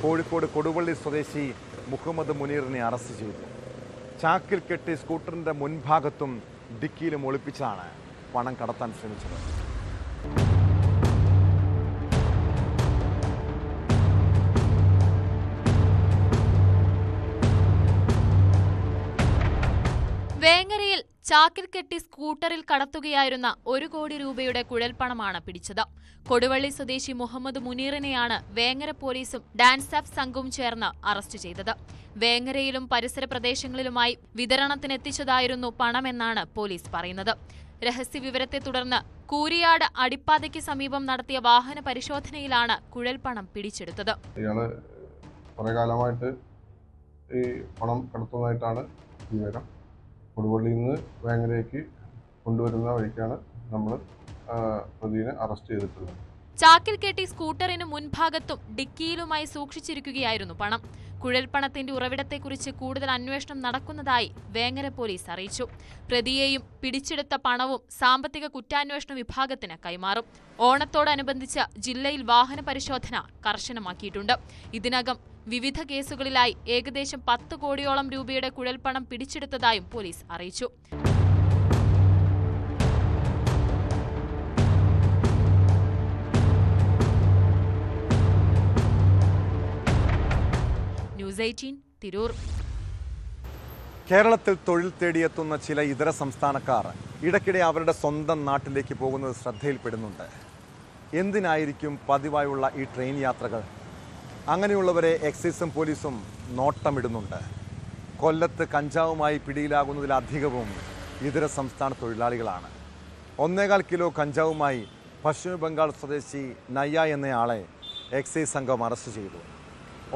കോഴിക്കോട് കൊടുവള്ളി സ്വദേശി മുഹമ്മദ് മുനീറിനെ അറസ്റ്റ് ചെയ്തു. ചാക്കിൽ കെട്ടി സ്കൂട്ടറിന്റെ മുൻഭാഗത്തും ഡിക്കിയിലും ഒളിപ്പിച്ചാണ് പണം കടത്താൻ ശ്രമിച്ചത്. വേങ്ങരയിൽ ചാക്കിൽ കെട്ടി സ്കൂട്ടറിൽ കടത്തുകയായിരുന്ന 1 കോടി രൂപയുടെ കുഴൽപ്പണമാണ് പിടിച്ചത്. കൊടുവള്ളി സ്വദേശി മുഹമ്മദ് മുനീറിനെയാണ് വേങ്ങര പോലീസും ഡാൻസ് ആഫ് സംഘവും ചേർന്ന് അറസ്റ്റ് ചെയ്തത്. വേങ്ങരയിലും പരിസര പ്രദേശങ്ങളിലുമായി വിതരണത്തിനെത്തിച്ചതായിരുന്നു പണമെന്നാണ് പോലീസ് പറയുന്നത്. രഹസ്യവിവരത്തെ തുടർന്ന് കൂരിയാട് അടിപ്പാതയ്ക്ക് സമീപം നടത്തിയ വാഹന പരിശോധനയിലാണ് കുഴൽപ്പണം പിടിച്ചെടുത്തത്. ഇയാള് കുറെ കാലമായിട്ട് ഈ പണം കടത്തുന്നതായിട്ടാണ് വിവരം. കൊടുവള്ളിയിൽ നിന്ന് വേങ്ങരയ്ക്ക് കൊണ്ടുവരുന്ന വഴിക്കാണ് നമ്മൾ പ്രതിയെ അറസ്റ്റ് ചെയ്തിട്ടുള്ളത്. ചാക്കിൽ കെട്ടി സ്കൂട്ടറിന് മുൻഭാഗത്തും ഡിക്കിയിലുമായി സൂക്ഷിച്ചിരിക്കുകയായിരുന്നു പണം. കുഴൽപ്പണത്തിന്റെ ഉറവിടത്തെക്കുറിച്ച് കൂടുതൽ അന്വേഷണം നടക്കുന്നതായി വേങ്ങര പോലീസ് അറിയിച്ചു. പ്രതിയെയും പിടിച്ചെടുത്ത പണവും സാമ്പത്തിക കുറ്റാന്വേഷണ വിഭാഗത്തിന് കൈമാറും. ഓണത്തോടനുബന്ധിച്ച് ജില്ലയിൽ വാഹന പരിശോധന കർശനമാക്കിയിട്ടുണ്ട്. ഇതിനകം വിവിധ കേസുകളിലായി ഏകദേശം 10 കോടിയോളം രൂപയുടെ കുഴൽപ്പണം പിടിച്ചെടുത്തതായും പോലീസ് അറിയിച്ചു. ന്യൂസ് 18 തിരൂർ. കേരളത്തിൽ തൊഴിൽ തേടിയെത്തുന്ന ചില ഇതര സംസ്ഥാനക്കാർ ഇടയ്ക്കിടെ അവരുടെ സ്വന്തം നാട്ടിലേക്ക് പോകുന്നത് ശ്രദ്ധയിൽപ്പെടുന്നുണ്ട്. എന്തിനായിരിക്കും പതിവായുള്ള ഈ ട്രെയിൻ യാത്രകൾ? അങ്ങനെയുള്ളവരെ എക്സൈസും പോലീസും നോട്ടമിടുന്നുണ്ട്. കൊല്ലത്ത് കഞ്ചാവുമായി പിടിയിലാകുന്നതിലധികവും ഇതര സംസ്ഥാന തൊഴിലാളികളാണ്. 1.25 കിലോ കഞ്ചാവുമായി പശ്ചിമ ബംഗാൾ സ്വദേശി നയ്യ എന്നയാളെ എക്സൈസ് സംഘം അറസ്റ്റ് ചെയ്തു.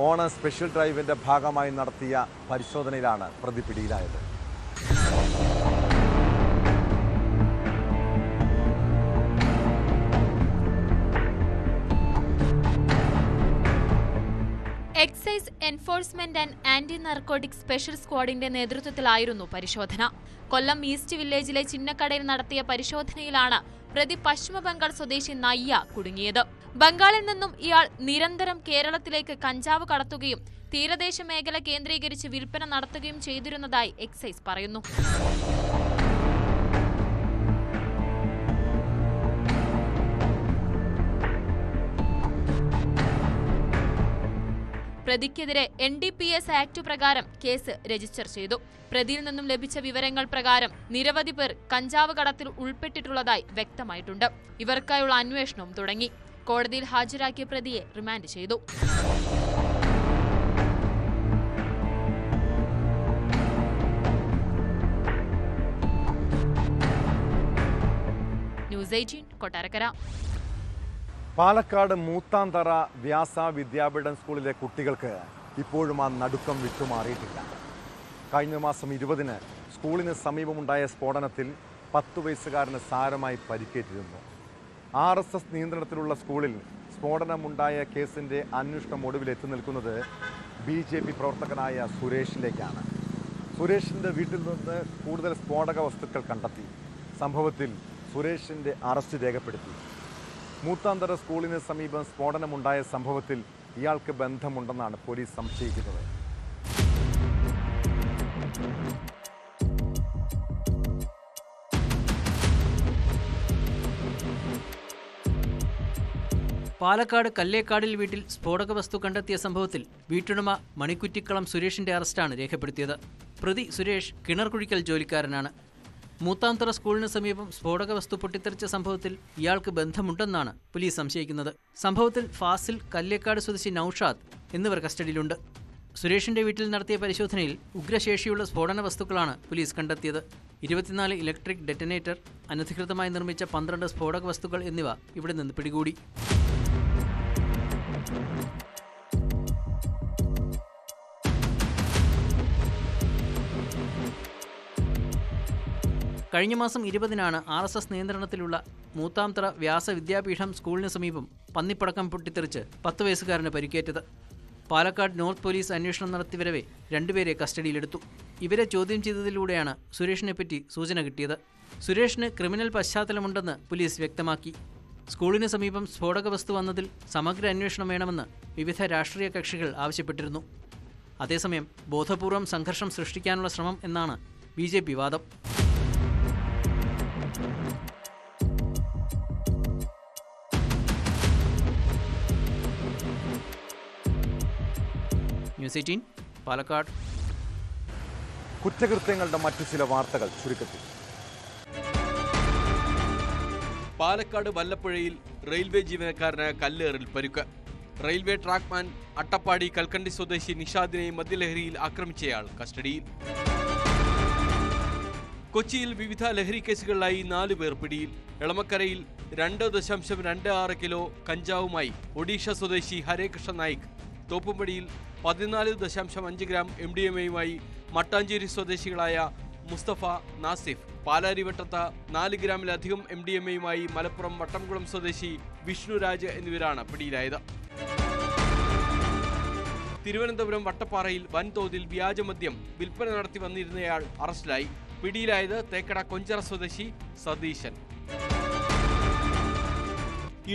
ഓണം സ്പെഷ്യൽ ഡ്രൈവിൻ്റെ ഭാഗമായി നടത്തിയ പരിശോധനയിലാണ് പ്രതി പിടിയിലായത്. Excise enforcement and anti narcotic special സ്ക്വാഡിന്റെ നേതൃത്വത്തിലായിരുന്നു പരിശോധന. കൊല്ലം ഈസ്റ്റ് വില്ലേജിലെ ചിന്നക്കടയിൽ നടത്തിയ പരിശോധനയിലാണ് പ്രതി പശ്ചിമ ബംഗാൾ സ്വദേശി നയ്യ കുടുങ്ങിയത്. ബംഗാളിൽ നിന്നും ഇയാൾ നിരന്തരം കേരളത്തിലേക്ക് കഞ്ചാവ് കടത്തുകയും തീരദേശ മേഖല കേന്ദ്രീകരിച്ച് വിൽപ്പന നടത്തുകയും ചെയ്തിരുന്നതായി എക്സൈസ് പറയുന്നു. പ്രതിക്കെതിരെ NDPS ആക്ട് പ്രകാരം കേസ് രജിസ്റ്റർ ചെയ്തു. പ്രതിയിൽ നിന്നും ലഭിച്ച വിവരങ്ങൾ പ്രകാരം നിരവധി പേർ കഞ്ചാവ് കടത്തിൽ ഉൾപ്പെട്ടിട്ടുള്ളതായി വ്യക്തമായിട്ടുണ്ട്. ഇവർക്കായുള്ള അന്വേഷണവും തുടങ്ങി. കോടതിയിൽ ഹാജരാക്കിയ പ്രതിയെ റിമാൻഡ് ചെയ്തു. ന്യൂസ് 18 കൊട്ടാരക്കര. പാലക്കാട് മൂത്താന്തറ വ്യാസ വിദ്യാപീഠം സ്കൂളിലെ കുട്ടികൾക്ക് ഇപ്പോഴും ആ നടുക്കം വിട്ടുമാറിയിട്ടില്ല. കഴിഞ്ഞ മാസം 20-ന് സ്കൂളിന് സമീപമുണ്ടായ സ്ഫോടനത്തിൽ 10 വയസ്സുകാരന് സാരമായി പരിക്കേറ്റിരുന്നു. RSS നിയന്ത്രണത്തിലുള്ള സ്കൂളിൽ സ്ഫോടനമുണ്ടായ കേസിൻ്റെ അന്വേഷണം ഒടുവിൽ എത്തി നിൽക്കുന്നത് BJP പ്രവർത്തകനായ സുരേഷിലേക്കാണ്. സുരേഷിൻ്റെ വീട്ടിൽ നിന്ന് കൂടുതൽ സ്ഫോടക വസ്തുക്കൾ കണ്ടെത്തി. സംഭവത്തിൽ സുരേഷിൻ്റെ അറസ്റ്റ് രേഖപ്പെടുത്തി. മൂത്താന്തറ സ്കൂളിന് സമീപം സ്ഫോടനമുണ്ടായ സംഭവത്തിൽ ഇയാൾക്ക് ബന്ധമുണ്ടെന്നാണ് പോലീസ് സംശയിക്കുന്നത്. പാലക്കാട് കല്ലേക്കാടിൽ വീട്ടിൽ സ്ഫോടക വസ്തു കണ്ടെത്തിയ സംഭവത്തിൽ വീട്ടുടമ മണിക്കുറ്റിക്കളം സുരേഷിന്റെ അറസ്റ്റാണ് രേഖപ്പെടുത്തിയത്. പ്രതി സുരേഷ് കിണർകുഴിക്കൽ ജോലിക്കാരനാണ്. മൂത്താന്തറ സ്കൂളിന് സമീപം സ്ഫോടക വസ്തു പൊട്ടിത്തെറിച്ച സംഭവത്തിൽ ഇയാൾക്ക് ബന്ധമുണ്ടെന്നാണ് പോലീസ് സംശയിക്കുന്നത്. സംഭവത്തിൽ ഫാസിൽ, കല്ലേക്കാട് സ്വദേശി നൌഷാദ് എന്നിവർ കസ്റ്റഡിയിലുണ്ട്. സുരേഷിന്റെ വീട്ടിൽ നടത്തിയ പരിശോധനയിൽ ഉഗ്രശേഷിയുള്ള സ്ഫോടന വസ്തുക്കളാണ് പോലീസ് കണ്ടെത്തിയത്. 24 ഇലക്ട്രിക് ഡെറ്റനേറ്റർ, അനധികൃതമായി നിർമ്മിച്ച 12 സ്ഫോടക വസ്തുക്കൾ എന്നിവ ഇവിടെ നിന്ന് പിടികൂടി. കഴിഞ്ഞ മാസം 20-നാണ് RSS നിയന്ത്രണത്തിലുള്ള മൂത്താന്തറ വ്യാസ വിദ്യാപീഠം സ്കൂളിന് സമീപം പന്നിപ്പടക്കം പൊട്ടിത്തെറിച്ച് 10 വയസ്സുകാരന് പരിക്കേറ്റത്. പാലക്കാട് നോർത്ത് പോലീസ് അന്വേഷണം നടത്തിവരവെ 2 പേരെ കസ്റ്റഡിയിലെടുത്തു. ഇവരെ ചോദ്യം ചെയ്തതിലൂടെയാണ് സുരേഷിനെപ്പറ്റി സൂചന കിട്ടിയത്. സുരേഷിന് ക്രിമിനൽ പശ്ചാത്തലമുണ്ടെന്ന് പോലീസ് വ്യക്തമാക്കി. സ്കൂളിന് സമീപം സ്ഫോടക വസ്തു വന്നതിൽ സമഗ്ര അന്വേഷണം വേണമെന്ന് വിവിധ രാഷ്ട്രീയ കക്ഷികൾ ആവശ്യപ്പെട്ടിരുന്നു. അതേസമയം ബോധപൂർവം സംഘർഷം സൃഷ്ടിക്കാനുള്ള ശ്രമം എന്നാണ് BJP വാദം. ന്യൂസ് 18 പാലക്കാട്. കുറ്റകൃത്യങ്ങളുടെ മറ്റു ചില വാർത്തകൾ ചുരുക്കത്തിൽ. പാലക്കാട് വല്ലപ്പുഴയിൽ റെയിൽവേ ജീവനക്കാരന് കല്ലേറിൽ പരുക്ക്. റെയിൽവേ ട്രാക്ക്മാൻ അട്ടപ്പാടി കൽക്കണ്ടി സ്വദേശി നിഷാദിനെ മദ്യലഹരിയിൽ ആക്രമിച്ചയാൾ കസ്റ്റഡിയിൽ. കൊച്ചിയിൽ വിവിധ ലഹരി കേസുകളിലായി 4 പേർ പിടിയിൽ. എളമക്കരയിൽ 2.26 കിലോ കഞ്ചാവുമായി ഒഡീഷ സ്വദേശി ഹരേകൃഷ്ണ നായിക്. തോപ്പുംപടിയിൽ 14.5 ഗ്രാം MDMA-യുമായി മട്ടാഞ്ചേരി സ്വദേശികളായ മുസ്തഫ, നാസിഫ്. പാലാരിവട്ടത്ത് 4 ഗ്രാമിലധികം MDMA-യുമായി മലപ്പുറം വട്ടംകുളം സ്വദേശി വിഷ്ണുരാജ് എന്നിവരാണ് പിടിയിലായത്. തിരുവനന്തപുരം വട്ടപ്പാറയിൽ വൻതോതിൽ വ്യാജമദ്യം വിൽപ്പന നടത്തി വന്നിരുന്നയാൾ അറസ്റ്റിലായി. പിടിയിലായത് തേക്കട കൊഞ്ചറ സ്വദേശി സതീശൻ.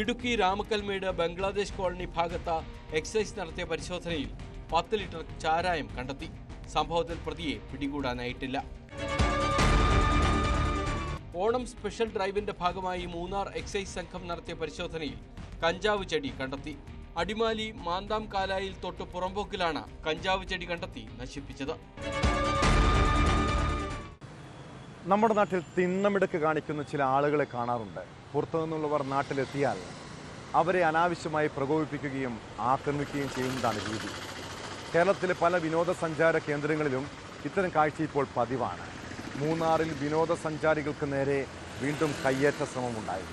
ഇടുക്കി രാമക്കൽമേട് ബംഗ്ലാദേശ് കോളനി ഭാഗത്ത് എക്സൈസ് നടത്തിയ പരിശോധനയിൽ 10 ലിറ്റർ ചാരായം കണ്ടെത്തി. സംഭവത്തിൽ പ്രതിയെ പിടികൂടാനായിട്ടില്ല. ഓണം സ്പെഷ്യൽ ഡ്രൈവിന്റെ ഭാഗമായി മൂന്നാർ എക്സൈസ് സംഘം നടത്തിയ പരിശോധനയിൽ കഞ്ചാവ് ചെടി കണ്ടെത്തി. അടിമാലി മാന്താം കാലായിൽ തൊട്ട് പുറമ്പോക്കിലാണ് കഞ്ചാവ് ചെടി കണ്ടെത്തി നശിപ്പിച്ചത്. നമ്മുടെ നാട്ടിൽ തിണ്ണമിടുക്ക് കാണിക്കുന്ന ചില ആളുകളെ കാണാറുണ്ട്. പുറത്തുനിന്നുള്ളവർ നാട്ടിലെത്തിയാൽ അവരെ അനാവശ്യമായി പ്രകോപിപ്പിക്കുകയും ആക്രമിക്കുകയും ചെയ്യുന്നതാണ് രീതി. കേരളത്തിലെ പല വിനോദസഞ്ചാര കേന്ദ്രങ്ങളിലും ഇത്തരം കാഴ്ച ഇപ്പോൾ പതിവാണ്. മൂന്നാറിൽ വിനോദസഞ്ചാരികൾക്ക് നേരെ വീണ്ടും കയ്യേറ്റ ശ്രമമുണ്ടായി.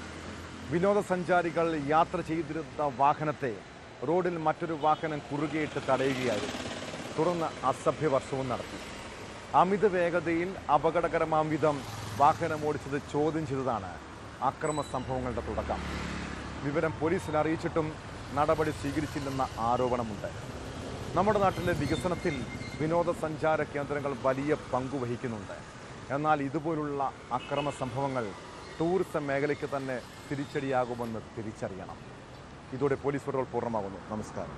വിനോദസഞ്ചാരികൾ യാത്ര ചെയ്തിരുന്ന വാഹനത്തെ റോഡിൽ മറ്റൊരു വാഹനം കുറുകെയിട്ട് തടയുകയായിരുന്നു. തുടർന്ന് അസഭ്യവർഷവും നടത്തി. അമിത വേഗതയിൽ അപകടകരമാം വിധം വാഹനമോടിച്ചത് ചോദ്യം ചെയ്തതാണ് അക്രമ സംഭവങ്ങളുടെ തുടക്കം. വിവരം പോലീസിൽ അറിയിച്ചിട്ടും നടപടി സ്വീകരിച്ചില്ലെന്ന ആരോപണമുണ്ട്. നമ്മുടെ നാട്ടിലെ വികസനത്തിൽ വിനോദസഞ്ചാര കേന്ദ്രങ്ങൾ വലിയ പങ്കുവഹിക്കുന്നുണ്ട്. എന്നാൽ ഇതുപോലുള്ള അക്രമ സംഭവങ്ങൾ ടൂറിസം മേഖലയ്ക്ക് തന്നെ തിരിച്ചടിയാകുമെന്ന് തിരിച്ചറിയണം. ഇതോടെ പോലീസ് പട്രോൾ പൂർണ്ണമാകുന്നു. നമസ്കാരം.